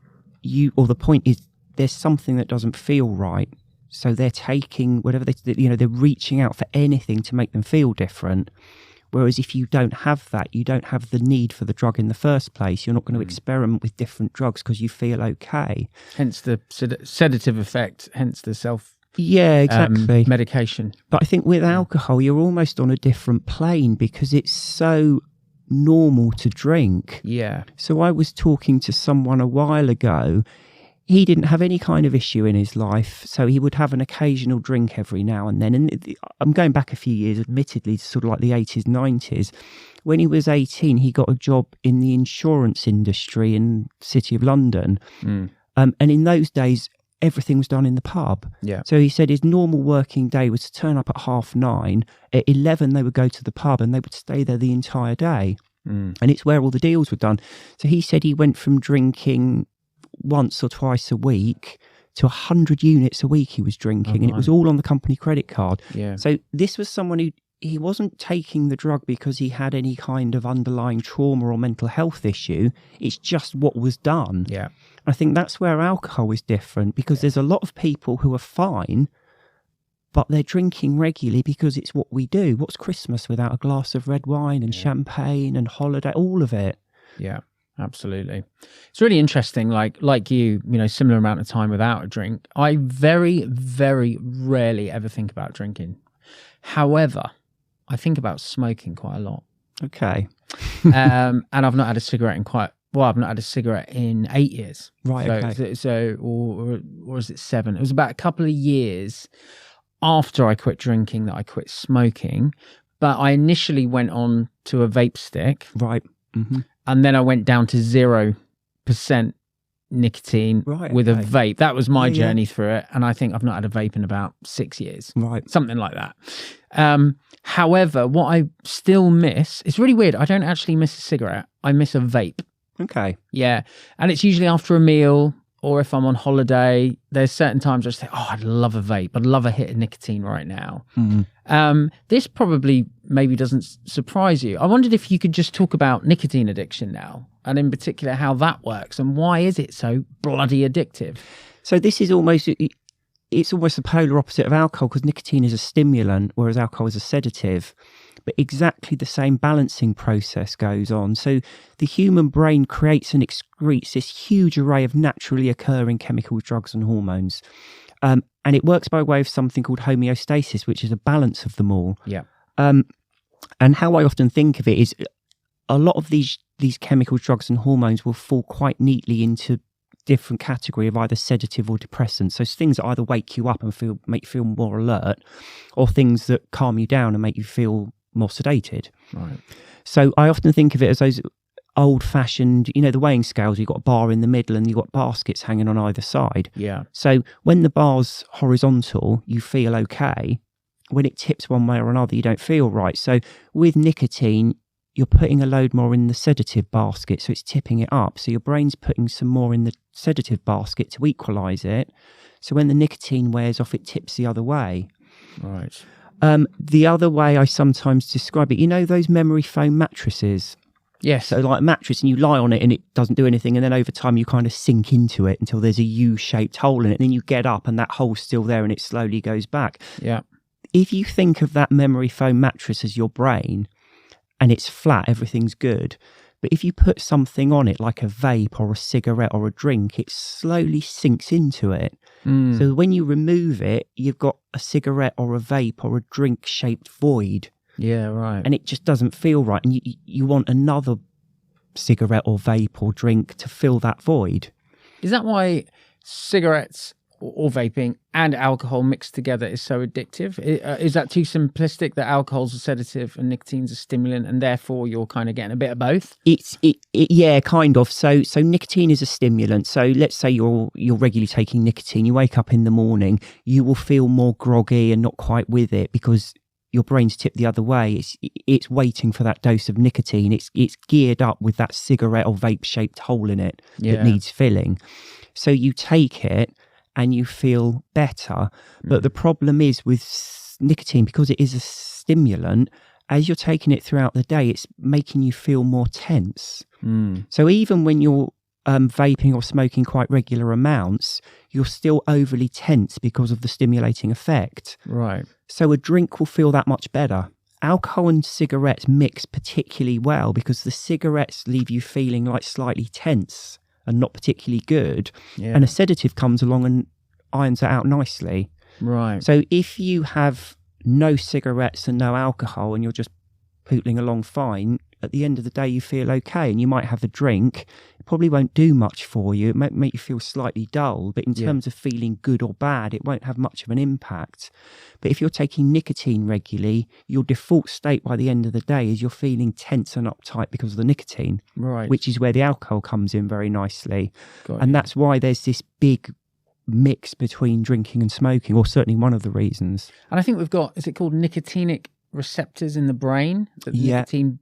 the point is, there's something that doesn't feel right. So they're taking whatever they're reaching out for anything to make them feel different. Whereas if you don't have that, you don't have the need for the drug in the first place. You're not going to experiment with different drugs because you feel okay. Hence the sedative effect, hence the exactly. medication. But I think with alcohol, you're almost on a different plane because it's so normal to drink. Yeah. So I was talking to someone a while ago. He didn't have any kind of issue in his life, so he would have an occasional drink every now and then. And I'm going back a few years, admittedly, to sort of like the 80s, 90s. When he was 18, he got a job in the insurance industry in the City of London. And in those days, everything was done in the pub. Yeah. So he said his normal working day was to turn up at 9:30. At 11, they would go to the pub and they would stay there the entire day. And it's where all the deals were done. So he said he went from drinking once or twice a week to 100 units a week he was drinking. And it was all on the company credit card. Yeah. So this was someone who, he wasn't taking the drug because he had any kind of underlying trauma or mental health issue. It's just what was done. Yeah. I think that's where alcohol is different because there's a lot of people who are fine, but they're drinking regularly because it's what we do. What's Christmas without a glass of red wine and champagne and holiday, all of it? Yeah, absolutely. It's really interesting. Like you, similar amount of time without a drink. I very, very rarely ever think about drinking. However, I think about smoking quite a lot. Okay. And I've not had a cigarette I've not had a cigarette in 8 years. Right, okay. So or is it 7? It was about a couple of years. after I quit drinking that I quit smoking, but I initially went on to a vape stick. Right. And then I went down to 0% nicotine with a vape. That was my journey through it. And I think I've not had a vape in about 6 years. Right. Something like that. However, what I still miss, it's really weird. I don't actually miss a cigarette. I miss a vape. Okay. Yeah. And it's usually after a meal or if I'm on holiday. There's certain times I just think, oh, I'd love a vape. I'd love a hit of nicotine right now. This probably maybe doesn't surprise you. I wondered if you could just talk about nicotine addiction now, and in particular how that works and why is it so bloody addictive? So this is almost the polar opposite of alcohol, because nicotine is a stimulant, whereas alcohol is a sedative. But exactly the same balancing process goes on. So the human brain creates and excretes this huge array of naturally occurring chemicals, drugs and hormones. And it works by way of something called homeostasis, which is a balance of them all. Yeah. And how I often think of it is a lot of these chemicals, drugs and hormones will fall quite neatly into different category of either sedative or depressant. So it's things that either wake you up and make you feel more alert, or things that calm you down and make you feel more sedated. Right. So I often think of it as those old-fashioned, the weighing scales. You've got a bar in the middle and you've got baskets hanging on either side. Yeah. So when the bar's horizontal, you feel okay. When it tips one way or another, you don't feel right. So with nicotine, you're putting a load more in the sedative basket, so it's tipping it up. So your brain's putting some more in the sedative basket to equalise it. So when the nicotine wears off, it tips the other way. Right. The other way I sometimes describe it, those memory foam mattresses? Yes. So like a mattress, and you lie on it and it doesn't do anything, and then over time you kind of sink into it until there's a U-shaped hole in it, and then you get up and that hole's still there and it slowly goes back. Yeah. If you think of that memory foam mattress as your brain, and it's flat, everything's good. But if you put something on it, like a vape or a cigarette or a drink, it slowly sinks into it. So when you remove it, you've got a cigarette or a vape or a drink-shaped void. Yeah, right. And it just doesn't feel right. And you want another cigarette or vape or drink to fill that void. Is that why cigarettes or vaping and alcohol mixed together is so addictive? Is that too simplistic, that alcohol's a sedative and nicotine's a stimulant, and therefore you're kind of getting a bit of both? Yeah, kind of. So nicotine is a stimulant. So let's say you're regularly taking nicotine. You wake up in the morning, you will feel more groggy and not quite with it because your brain's tipped the other way. It's waiting for that dose of nicotine. It's geared up with that cigarette or vape shaped hole in it that needs filling. So you take it and you feel better. But the problem is with nicotine, because it is a stimulant, as you're taking it throughout the day, it's making you feel more tense. So even when you're vaping or smoking quite regular amounts, you're still overly tense because of the stimulating effect. Right. So a drink will feel that much better. Alcohol and cigarettes mix particularly well because the cigarettes leave you feeling like slightly tense and not particularly good. Yeah. And a sedative comes along and irons it out nicely. Right. So if you have no cigarettes and no alcohol and you're just pootling along fine, at the end of the day you feel okay, and you might have a drink. It probably won't do much for you. It might make you feel slightly dull, but in terms of feeling good or bad, it won't have much of an impact. But if you're taking nicotine regularly, your default state by the end of the day is you're feeling tense and uptight because of the nicotine, right? Which is where the alcohol comes in very nicely. And that's why there's this big mix between drinking and smoking, or certainly one of the reasons. And I think we've got, is it called nicotinic receptors in the brain that nicotine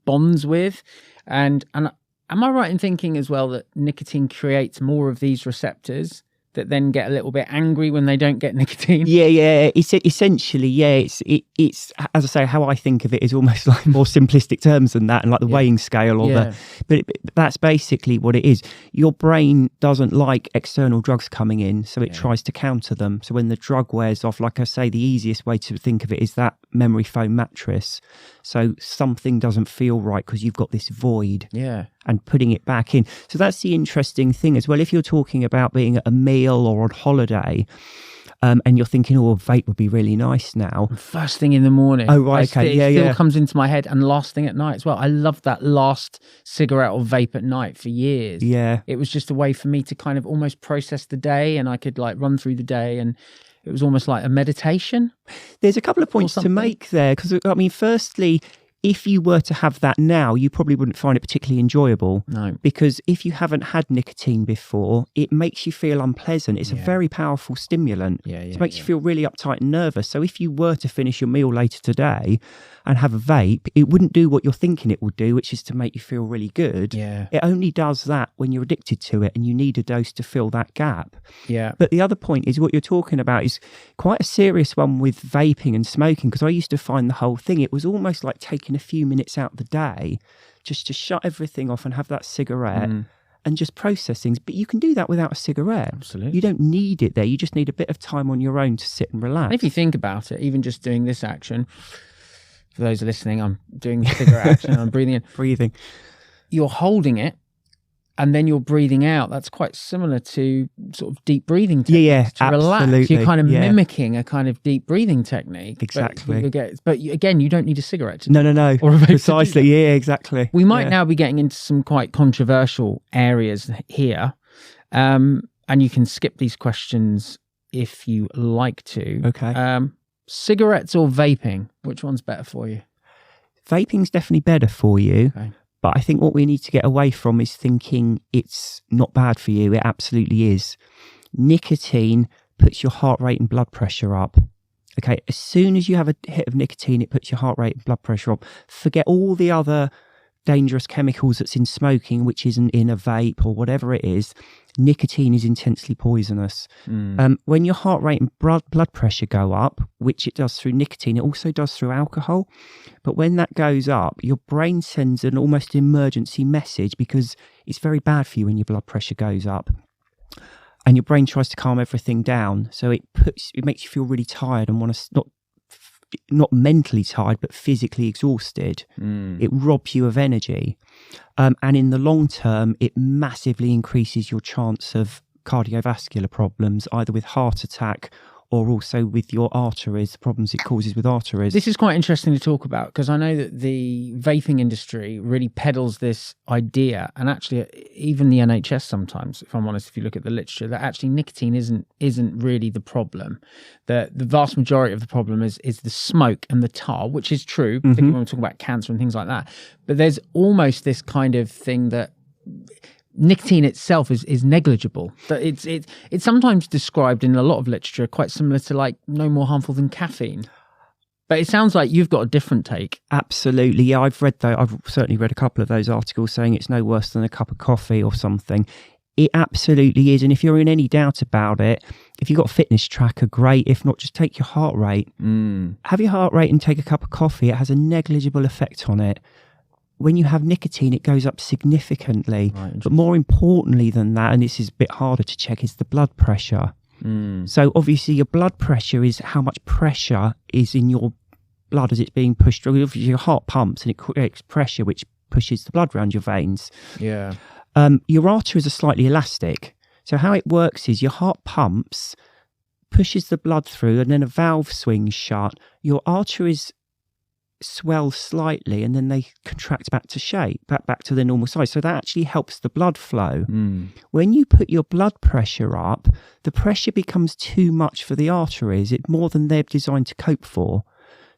bonds with? And am I right in thinking as well that nicotine creates more of these receptors that then get a little bit angry when they don't get nicotine? Yeah. It's essentially, it's as I say, how I think of it is almost like more simplistic terms than that, and like the weighing scale or but that's basically what it is. Your brain doesn't like external drugs coming in, so it tries to counter them. So when the drug wears off, like I say, the easiest way to think of it is that memory foam mattress. So something doesn't feel right because you've got this void. Yeah. And putting it back in. So that's the interesting thing as well. If you're talking about being at a meal or on holiday, and you're thinking, oh, a vape would be really nice now. First thing in the morning. Oh, right, okay. It still comes into my head, and last thing at night as well. I loved that last cigarette or vape at night for years. Yeah. It was just a way for me to kind of almost process the day, and I could like run through the day, and it was almost like a meditation. There's a couple of points to make there, because I mean, firstly, if you were to have that now, you probably wouldn't find it particularly enjoyable. No. Because if you haven't had nicotine before, it makes you feel unpleasant. It's a very powerful stimulant. It makes you feel really uptight and nervous. So if you were to finish your meal later today and have a vape, it wouldn't do what you're thinking it would do, which is to make you feel really good. Yeah. It only does that when you're addicted to it and you need a dose to fill that gap. Yeah. But the other point is what you're talking about is quite a serious one with vaping and smoking, because I used to find the whole thing, it was almost like taking a few minutes out of the day just to shut everything off and have that cigarette and just process things. But you can do that without a cigarette. Absolutely. You don't need it there. You just need a bit of time on your own to sit and relax. And if you think about it, even just doing this action, for those listening, I'm doing the cigarette action, I'm breathing in. Breathing. You're holding it and then you're breathing out. That's quite similar to sort of deep breathing techniques to relax. Absolutely. You're kind of mimicking a kind of deep breathing technique. Exactly. But again, you don't need a cigarette to No. or a vape Precisely. Yeah, exactly. We might now be getting into some quite controversial areas here. And you can skip these questions if you like to. Okay. Cigarettes or vaping? Which one's better for you? Vaping's definitely better for you. Okay. But I think what we need to get away from is thinking it's not bad for you. It absolutely is. Nicotine puts your heart rate and blood pressure up. Okay, as soon as you have a hit of nicotine, it puts your heart rate and blood pressure up. Forget all the other dangerous chemicals that's in smoking, which isn't in a vape or whatever it is. Nicotine is intensely poisonous. When your heart rate and blood pressure go up, which it does through nicotine, it also does through alcohol. But when that goes up, your brain sends an almost emergency message, because it's very bad for you when your blood pressure goes up. And your brain tries to calm everything down. So it makes you feel really tired and want to not mentally tired, but physically exhausted. It robs you of energy. And in the long term, it massively increases your chance of cardiovascular problems, either with heart attack or also with your arteries, the problems it causes with arteries. This is quite interesting to talk about, because I know that the vaping industry really peddles this idea, and actually even the NHS sometimes, if I'm honest, if you look at the literature, that actually nicotine isn't really the problem. The vast majority of the problem is the smoke and the tar, which is true, particularly when we talk about cancer and things like that. But there's almost this kind of thing that nicotine itself is negligible. That it's sometimes described in a lot of literature quite similar to like no more harmful than caffeine. But it sounds like you've got a different take. Absolutely. Yeah, I've certainly read a couple of those articles saying it's no worse than a cup of coffee or something. It absolutely is. And if you're in any doubt about it, if you've got a fitness tracker, great. If not, just take your heart rate. Have your heart rate and take a cup of coffee. It has a negligible effect on it. When you have nicotine, it goes up significantly. Right, but more importantly than that, and this is a bit harder to check, is the blood pressure. So obviously your blood pressure is how much pressure is in your blood as it's being pushed through. Obviously your heart pumps and it creates pressure, which pushes the blood around your veins. Yeah. Your arteries are slightly elastic. So how it works is your heart pumps, pushes the blood through, and then a valve swings shut. Your arteries swell slightly and then they contract back to shape, back to their normal size. So that actually helps the blood flow. When you put your blood pressure up, the pressure becomes too much for the arteries. It's more than they're designed to cope for.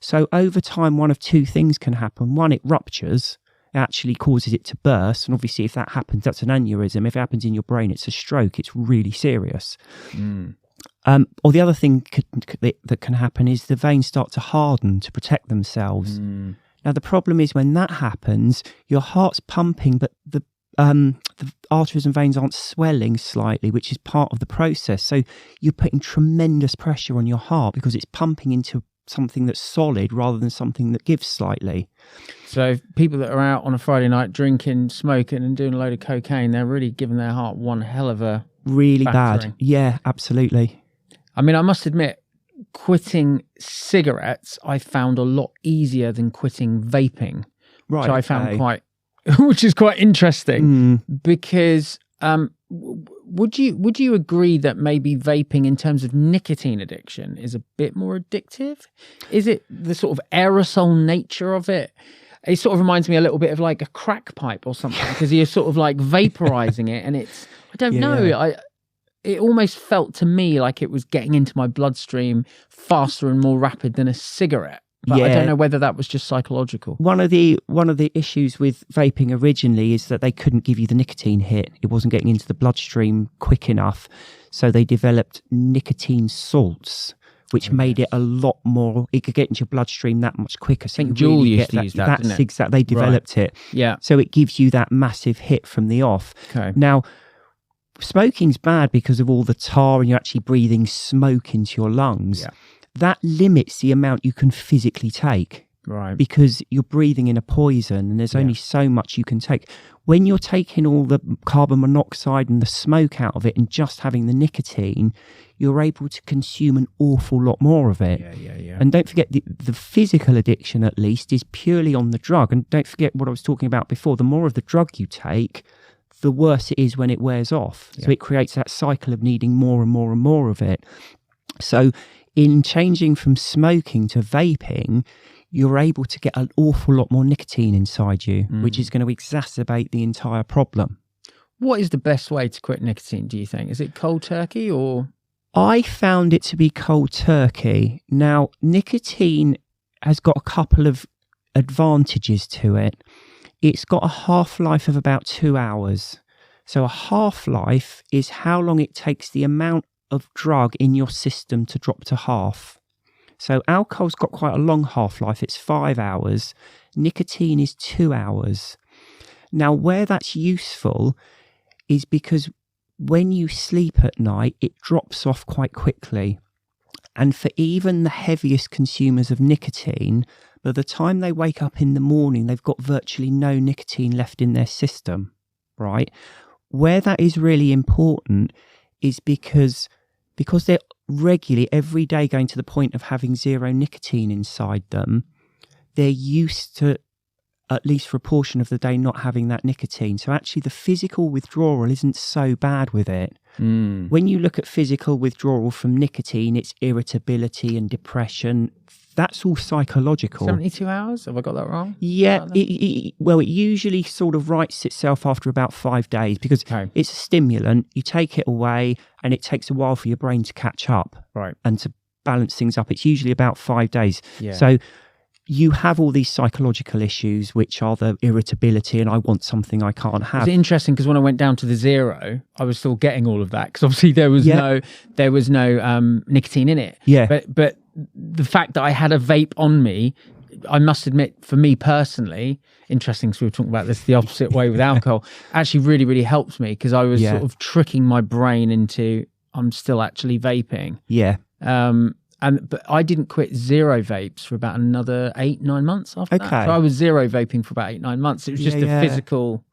So over time, one of two things can happen. One, it ruptures, it actually causes it to burst. And obviously if that happens, that's an aneurysm. If it happens in your brain, it's a stroke. It's really serious. Or the other thing that can happen is the veins start to harden to protect themselves. Now, the problem is when that happens, your heart's pumping, but the arteries and veins aren't swelling slightly, which is part of the process. So you're putting tremendous pressure on your heart because it's pumping into something that's solid rather than something that gives slightly. So people that are out on a Friday night drinking, smoking and doing a load of cocaine, they're really giving their heart one hell of a really battering. Bad. Yeah, absolutely. I mean, I must admit, quitting cigarettes I found a lot easier than quitting vaping, which I found which is quite interesting because would you agree that maybe vaping in terms of nicotine addiction is a bit more addictive? Is it the sort of aerosol nature of it? It sort of reminds me a little bit of like a crack pipe or something because you're sort of like vaporizing it and it's, I don't know. it almost felt to me like it was getting into my bloodstream faster and more rapid than a cigarette. But I don't know whether that was just psychological. One of the issues with vaping originally is that they couldn't give you the nicotine hit. It wasn't getting into the bloodstream quick enough. So they developed nicotine salts, which made it a lot more, it could get into your bloodstream that much quicker. So I think Juul used to use that, that's didn't it? exactly, they developed it. Yeah. So it gives you that massive hit from the off. Okay. Now, smoking's bad because of all the tar and you're actually breathing smoke into your lungs. Yeah. That limits the amount you can physically take. Right. Because you're breathing in a poison and there's only so much you can take. When you're taking all the carbon monoxide and the smoke out of it and just having the nicotine, you're able to consume an awful lot more of it. Yeah. And don't forget, the physical addiction, at least, is purely on the drug. And don't forget what I was talking about before. The more of the drug you take, the worse it is when it wears off. So it creates that cycle of needing more and more and more of it. So in changing from smoking to vaping, you're able to get an awful lot more nicotine inside you, which is going to exacerbate the entire problem. What is the best way to quit nicotine, do you think? Is it cold turkey or? I found it to be cold turkey. Now, nicotine has got a couple of advantages to it. It's got a half-life of about 2 hours. So a half-life is how long it takes the amount of drug in your system to drop to half. So alcohol's got quite a long half-life. It's 5 hours. Nicotine is 2 hours. Now, where that's useful is because when you sleep at night, it drops off quite quickly. And for even the heaviest consumers of nicotine, by the time they wake up in the morning, they've got virtually no nicotine left in their system, right? Where that is really important is because they're regularly, every day, going to the point of having zero nicotine inside them, they're used to, at least for a portion of the day, not having that nicotine. So actually the physical withdrawal isn't so bad with it. When you look at physical withdrawal from nicotine, it's irritability and depression. That's all psychological. 72 hours? Have I got that wrong? Yeah. It usually sort of rights itself after about 5 days because it's a stimulant. You take it away and it takes a while for your brain to catch up and to balance things up. It's usually about 5 days. Yeah. So you have all these psychological issues, which are the irritability and I want something I can't have. It's interesting because when I went down to the 0, I was still getting all of that because obviously there was no nicotine in it. Yeah. But the fact that I had a vape on me, I must admit, for me personally, interesting because we were talking about this the opposite way with alcohol, actually really, really helped me because I was sort of tricking my brain into I'm still actually vaping. Yeah. But I didn't quit 0 vapes for about another 8-9 months after that. So I was 0 vaping for about 8-9 months. It was just the physical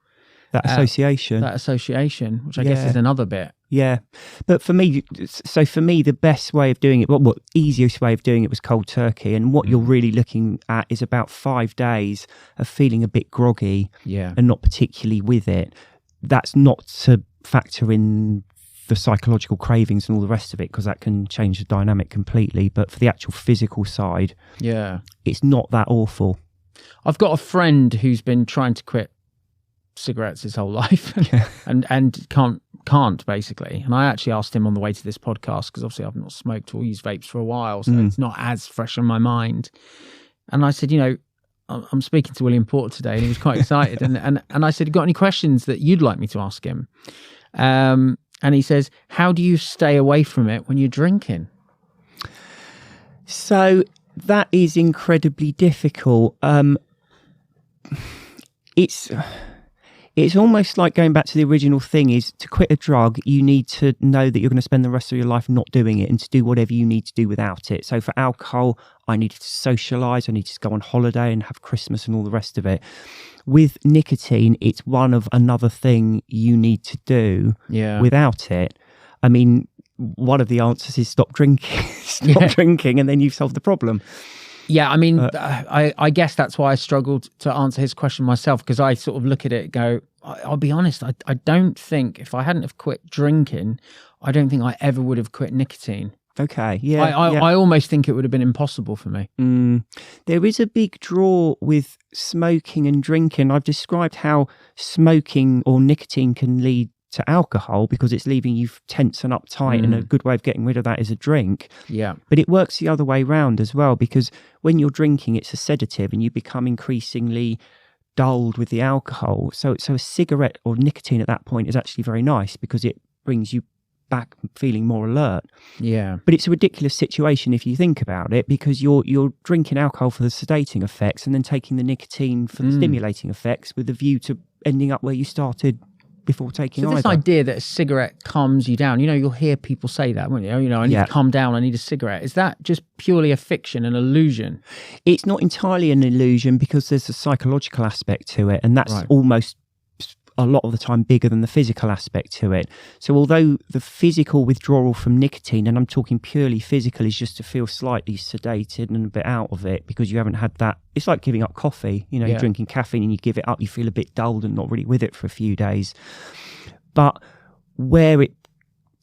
association, which I guess is another bit. Yeah, but for me, the best way of doing it, easiest way of doing it was cold turkey. And what you're really looking at is about 5 days of feeling a bit groggy and not particularly with it. That's not to factor in the psychological cravings and all the rest of it, because that can change the dynamic completely. But for the actual physical side, it's not that awful. I've got a friend who's been trying to quit cigarettes his whole life and can't basically. And I actually asked him on the way to this podcast, because obviously I've not smoked or used vapes for a while, so it's not as fresh on my mind. And I said, I'm speaking to William Porter today, and he was quite excited. and I said, got any questions that you'd like me to ask him? And he says, how do you stay away from it when you're drinking? So that is incredibly difficult. It's almost like going back to the original thing, is to quit a drug, you need to know that you're going to spend the rest of your life not doing it and to do whatever you need to do without it. So for alcohol, I needed to socialise, I needed to go on holiday and have Christmas and all the rest of it. With nicotine, it's one of another thing you need to do without it. I mean, one of the answers is stop drinking, drinking, and then you've solved the problem. Yeah, I mean, I guess that's why I struggled to answer his question myself, because I sort of look at it and go, I'll be honest, I don't think, if I hadn't have quit drinking, I don't think I ever would have quit nicotine. Okay, yeah. I almost think it would have been impossible for me. There is a big draw with smoking and drinking. I've described how smoking or nicotine can lead to alcohol because it's leaving you tense and uptight, and a good way of getting rid of that is a drink. Yeah. But it works the other way round as well, because when you're drinking, it's a sedative and you become increasingly dulled with the alcohol. So a cigarette or nicotine at that point is actually very nice because it brings you back feeling more alert. Yeah. But it's a ridiculous situation if you think about it, because you're drinking alcohol for the sedating effects and then taking the nicotine for the stimulating effects with the view to ending up where you started before taking this either. idea that a cigarette calms you down, you'll hear people say that, won't you? I need to calm down, I need a cigarette. Is that just purely a fiction, an illusion? It's not entirely an illusion because there's a psychological aspect to it, and that's almost a lot of the time bigger than the physical aspect to it. So although the physical withdrawal from nicotine, and I'm talking purely physical, is just to feel slightly sedated and a bit out of it because you haven't had that. It's like giving up coffee. You're drinking caffeine and you give it up, you feel a bit dulled and not really with it for a few days. But where it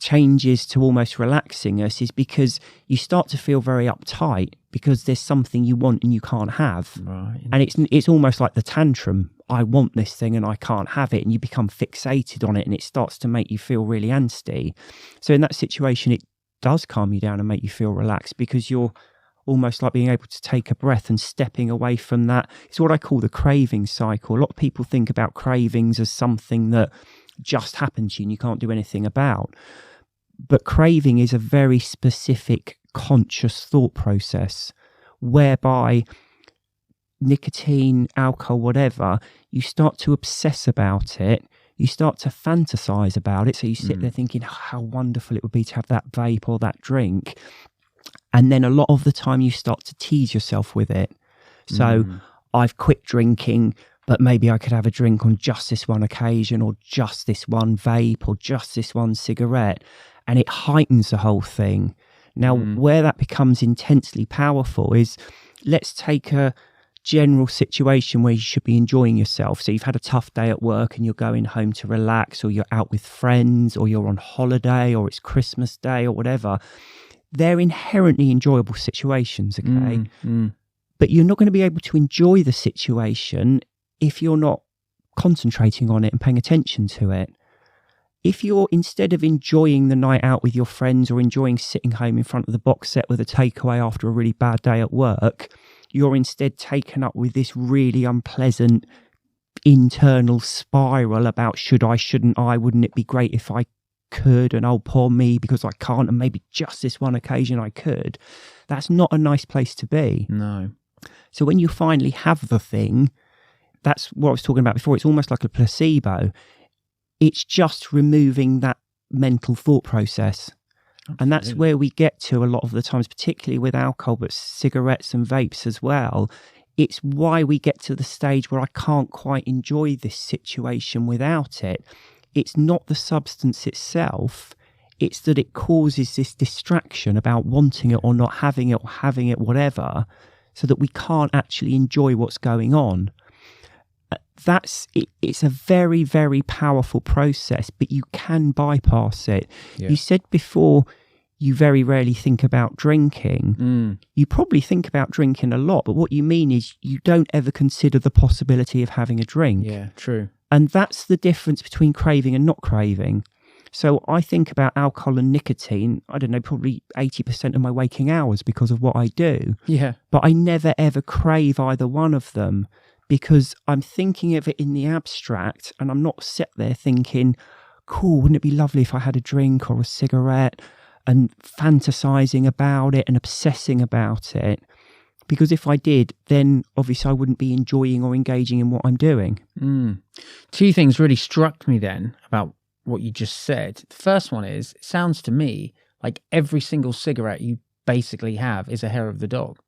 changes to almost relaxing us is because you start to feel very uptight because there's something you want and you can't have. Right. And it's almost like the tantrum. I want this thing and I can't have it, and you become fixated on it, and it starts to make you feel really angsty. So in that situation, it does calm you down and make you feel relaxed because you're almost like being able to take a breath and stepping away from that. It's what I call the craving cycle. A lot of people think about cravings as something that just happens to you and you can't do anything about. But craving is a very specific conscious thought process whereby nicotine, alcohol, whatever, you start to obsess about it, you start to fantasize about it. So you sit there thinking how wonderful it would be to have that vape or that drink. And then a lot of the time you start to tease yourself with it. So I've quit drinking, but maybe I could have a drink on just this one occasion, or just this one vape, or just this one cigarette. And it heightens the whole thing. Now, where that becomes intensely powerful is, let's take a general situation where you should be enjoying yourself. So you've had a tough day at work and you're going home to relax, or you're out with friends, or you're on holiday, or it's Christmas Day or whatever. They're inherently enjoyable situations, okay? But you're not going to be able to enjoy the situation if you're not concentrating on it and paying attention to it. If you're, instead of enjoying the night out with your friends or enjoying sitting home in front of the box set with a takeaway after a really bad day at work, you're instead taken up with this really unpleasant internal spiral about should I, shouldn't I, wouldn't it be great if I could, and oh, poor me because I can't, and maybe just this one occasion I could. That's not a nice place to be. No. So when you finally have the thing, that's what I was talking about before. It's almost like a placebo. It's just removing that mental thought process. Absolutely. And that's where we get to a lot of the times, particularly with alcohol, but cigarettes and vapes as well. It's why we get to the stage where I can't quite enjoy this situation without it. It's not the substance itself. It's that it causes this distraction about wanting it or not having it or having it, whatever, so that we can't actually enjoy what's going on. That's it. It's a very, very powerful process, but you can bypass it. Yeah. You said before you very rarely think about drinking. You probably think about drinking a lot, but what you mean is you don't ever consider the possibility of having a drink. Yeah, true. And that's the difference between craving and not craving. So I think about alcohol and nicotine, I don't know, probably 80% of my waking hours because of what I do. Yeah. But I never ever crave either one of them, because I'm thinking of it in the abstract and I'm not sat there thinking, cool, wouldn't it be lovely if I had a drink or a cigarette, and fantasizing about it and obsessing about it. Because if I did, then obviously I wouldn't be enjoying or engaging in what I'm doing. Two things really struck me then about what you just said. The first one is, it sounds to me like every single cigarette you basically have is a hair of the dog.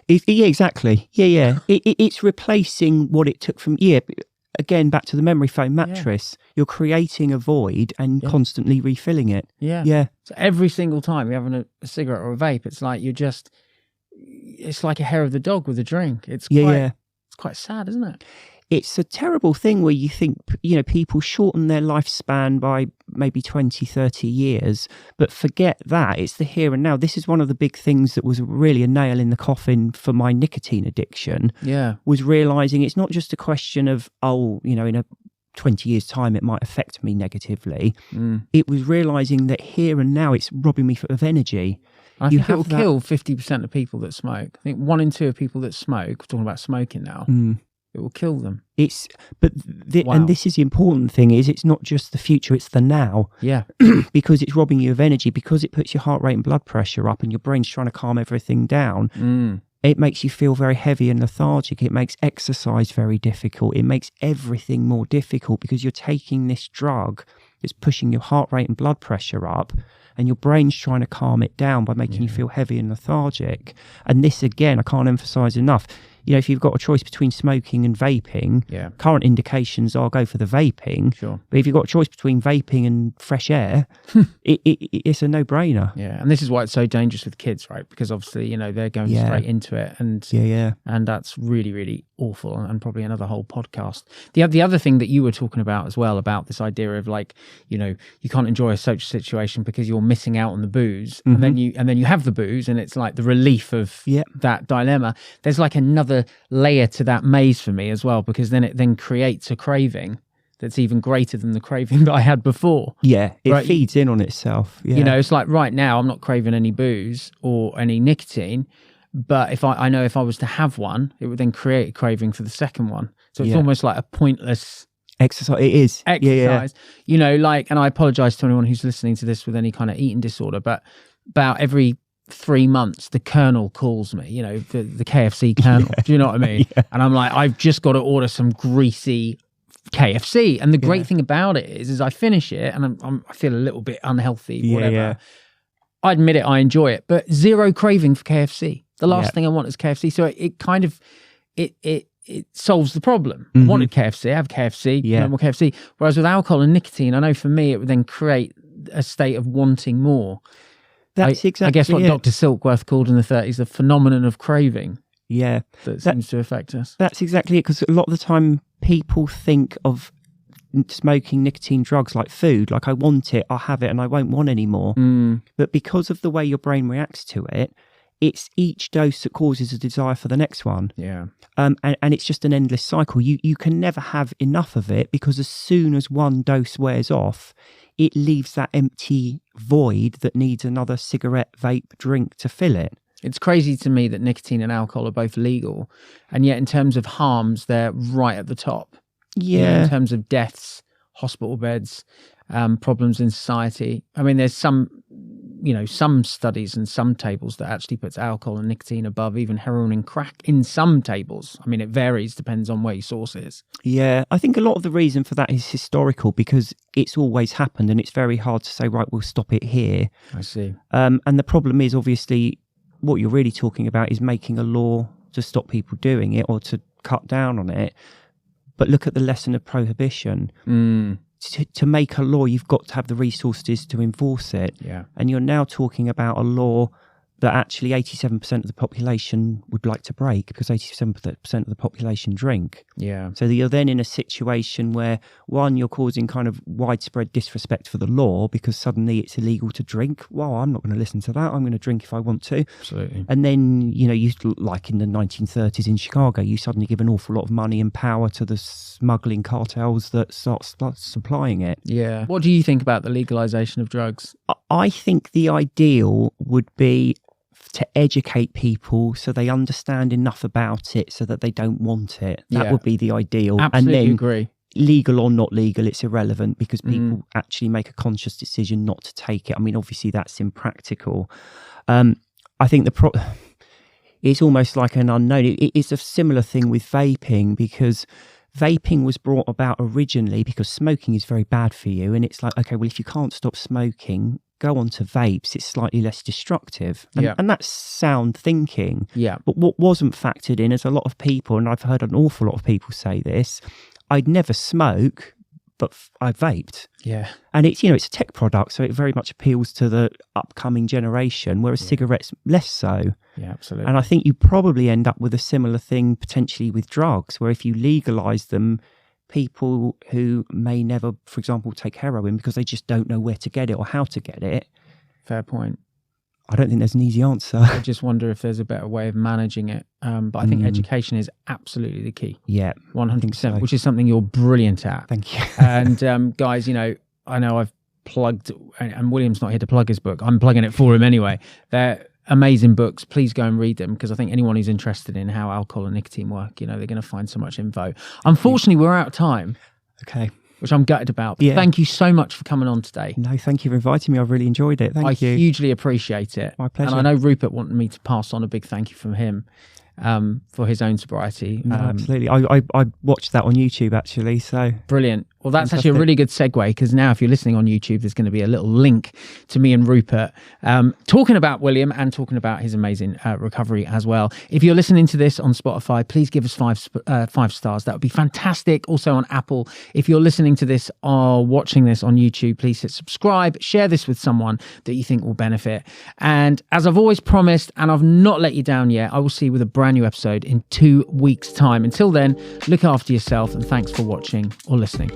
Yeah, exactly. Yeah. It's replacing what it took from, again, back to the memory foam mattress. Yeah. You're creating a void and constantly refilling it. Yeah. So every single time you're having a cigarette or a vape, it's like it's like a hair of the dog with a drink. It's quite sad, isn't it? It's a terrible thing where you think, people shorten their lifespan by maybe 20, 30 years, but forget that. It's the here and now. This is one of the big things that was really a nail in the coffin for my nicotine addiction. Yeah. Was realizing it's not just a question of, in a 20 years' time it might affect me negatively. It was realising that here and now it's robbing me of energy. I think it will kill 50% of people that smoke. I think 1 in 2 of people that smoke, we're talking about smoking now, it will kill them. And this is the important thing, is it's not just the future, it's the now. Yeah. Because it's robbing you of energy, because it puts your heart rate and blood pressure up and your brain's trying to calm everything down. It makes you feel very heavy and lethargic. It makes exercise very difficult. It makes everything more difficult because you're taking this drug that's pushing your heart rate and blood pressure up, and your brain's trying to calm it down by making you feel heavy and lethargic. And this, again, I can't emphasize enough. You know, if you've got a choice between smoking and vaping, current indications are go for the vaping. Sure. But if you've got a choice between vaping and fresh air, it's a no-brainer. Yeah, and this is why it's so dangerous with kids, right? Because obviously, you know, they're going straight into it, and and that's really, really awful, and probably another whole podcast. The other thing that you were talking about as well, about this idea of, like, you know, you can't enjoy a social situation because you're missing out on the booze, and then you have the booze, and it's like the relief of that dilemma. There's like another layer to that maze for me as well, because then it then creates a craving that's even greater than the craving that I had before. Yeah, it feeds in on itself. Yeah. You know, it's like right now I'm not craving any booze or any nicotine, but if I know if I was to have one, it would then create a craving for the second one. So it's almost like a pointless exercise. It is exercise. You know, like, and I apologize to anyone who's listening to this with any kind of eating disorder, but about every 3 months the colonel calls me, you know, the KFC colonel. Do you know what I mean? And I'm like, I've just got to order some greasy KFC. And the great thing about it is I finish it and I feel a little bit unhealthy, whatever. I admit it, I enjoy it, but zero craving for KFC. The last thing I want is KFC. So it kind of it solves the problem. I wanted KFC, I have KFC, no more KFC. Whereas with alcohol and nicotine, I know for me it would then create a state of wanting more. That's exactly I guess what Dr. Silkworth called in the 30s the phenomenon of craving. Yeah. That seems to affect us. That's exactly it, because a lot of the time people think of smoking nicotine drugs like food, like I want it, I'll have it, and I won't want any more. But because of the way your brain reacts to it, it's each dose that causes a desire for the next one. Yeah. And it's just an endless cycle. You can never have enough of it, because as soon as one dose wears off, it leaves that empty void that needs another cigarette, vape, drink to fill it. It's crazy to me that nicotine and alcohol are both legal, and yet in terms of harms, they're right at the top. Yeah. You know, in terms of deaths, hospital beds, problems in society. I mean, there's some studies and some tables that actually puts alcohol and nicotine above even heroin and crack in some tables. I mean, it varies, depends on where your source is. Yeah, I think a lot of the reason for that is historical, because it's always happened and it's very hard to say, right, we'll stop it here. I see. And the problem is, obviously, what you're really talking about is making a law to stop people doing it or to cut down on it. But look at the lesson of prohibition. To make a law, you've got to have the resources to enforce it. Yeah. And you're now talking about a law that actually 87% of the population would like to break, because 87% of the population drink. Yeah. So you're then in a situation where, one, you're causing kind of widespread disrespect for the law, because suddenly it's illegal to drink. Well, I'm not going to listen to that. I'm going to drink if I want to. Absolutely. And then, you know, you, like in the 1930s in Chicago, you suddenly give an awful lot of money and power to the smuggling cartels that start supplying it. Yeah. What do you think about the legalization of drugs? I think the ideal would be to educate people so they understand enough about it so that they don't want it. That would be the ideal. Absolutely and then, agree. Legal or not legal, it's irrelevant, because people actually make a conscious decision not to take it. I mean, obviously that's impractical. I think it's almost like an unknown. It's a similar thing with vaping, because vaping was brought about originally because smoking is very bad for you. And it's like, okay, well, if you can't stop smoking, go on to vapes, it's slightly less destructive. And that's sound thinking. Yeah. But what wasn't factored in is a lot of people, and I've heard an awful lot of people say this, I'd never smoke, but I vaped. Yeah. And it's, you know, it's a tech product, so it very much appeals to the upcoming generation, whereas cigarettes less so. Yeah, absolutely. And I think you probably end up with a similar thing potentially with drugs, where if you legalise them, people who may never, for example, take heroin because they just don't know where to get it or how to get it. Fair point. I don't think there's an easy answer. I just wonder if there's a better way of managing it. But I think education is absolutely the key. Yeah, 100%, so. Which is something you're brilliant at. Thank you. And guys, you know, I know I've plugged, and William's not here to plug his book. I'm plugging it for him anyway. They're amazing books. Please go and read them, because I think anyone who's interested in how alcohol and nicotine work, you know, they're going to find so much info. Unfortunately, we're out of time. Okay. Which I'm gutted about. Yeah. Thank you so much for coming on today. No, thank you for inviting me. I've really enjoyed it. Thank you. I hugely appreciate it. My pleasure. And I know Rupert wanted me to pass on a big thank you from him for his own sobriety. No, absolutely. I watched that on YouTube, actually. So brilliant. Well, that's fantastic. actually a really good segue, because now if you're listening on YouTube, there's going to be a little link to me and Rupert talking about William and talking about his amazing recovery as well. If you're listening to this on Spotify, please give us 5 stars. That would be fantastic. Also on Apple. If you're listening to this or watching this on YouTube, please hit subscribe. Share this with someone that you think will benefit. And as I've always promised, and I've not let you down yet, I will see you with a brand new episode in 2 weeks' time. Until then, look after yourself, and thanks for watching or listening.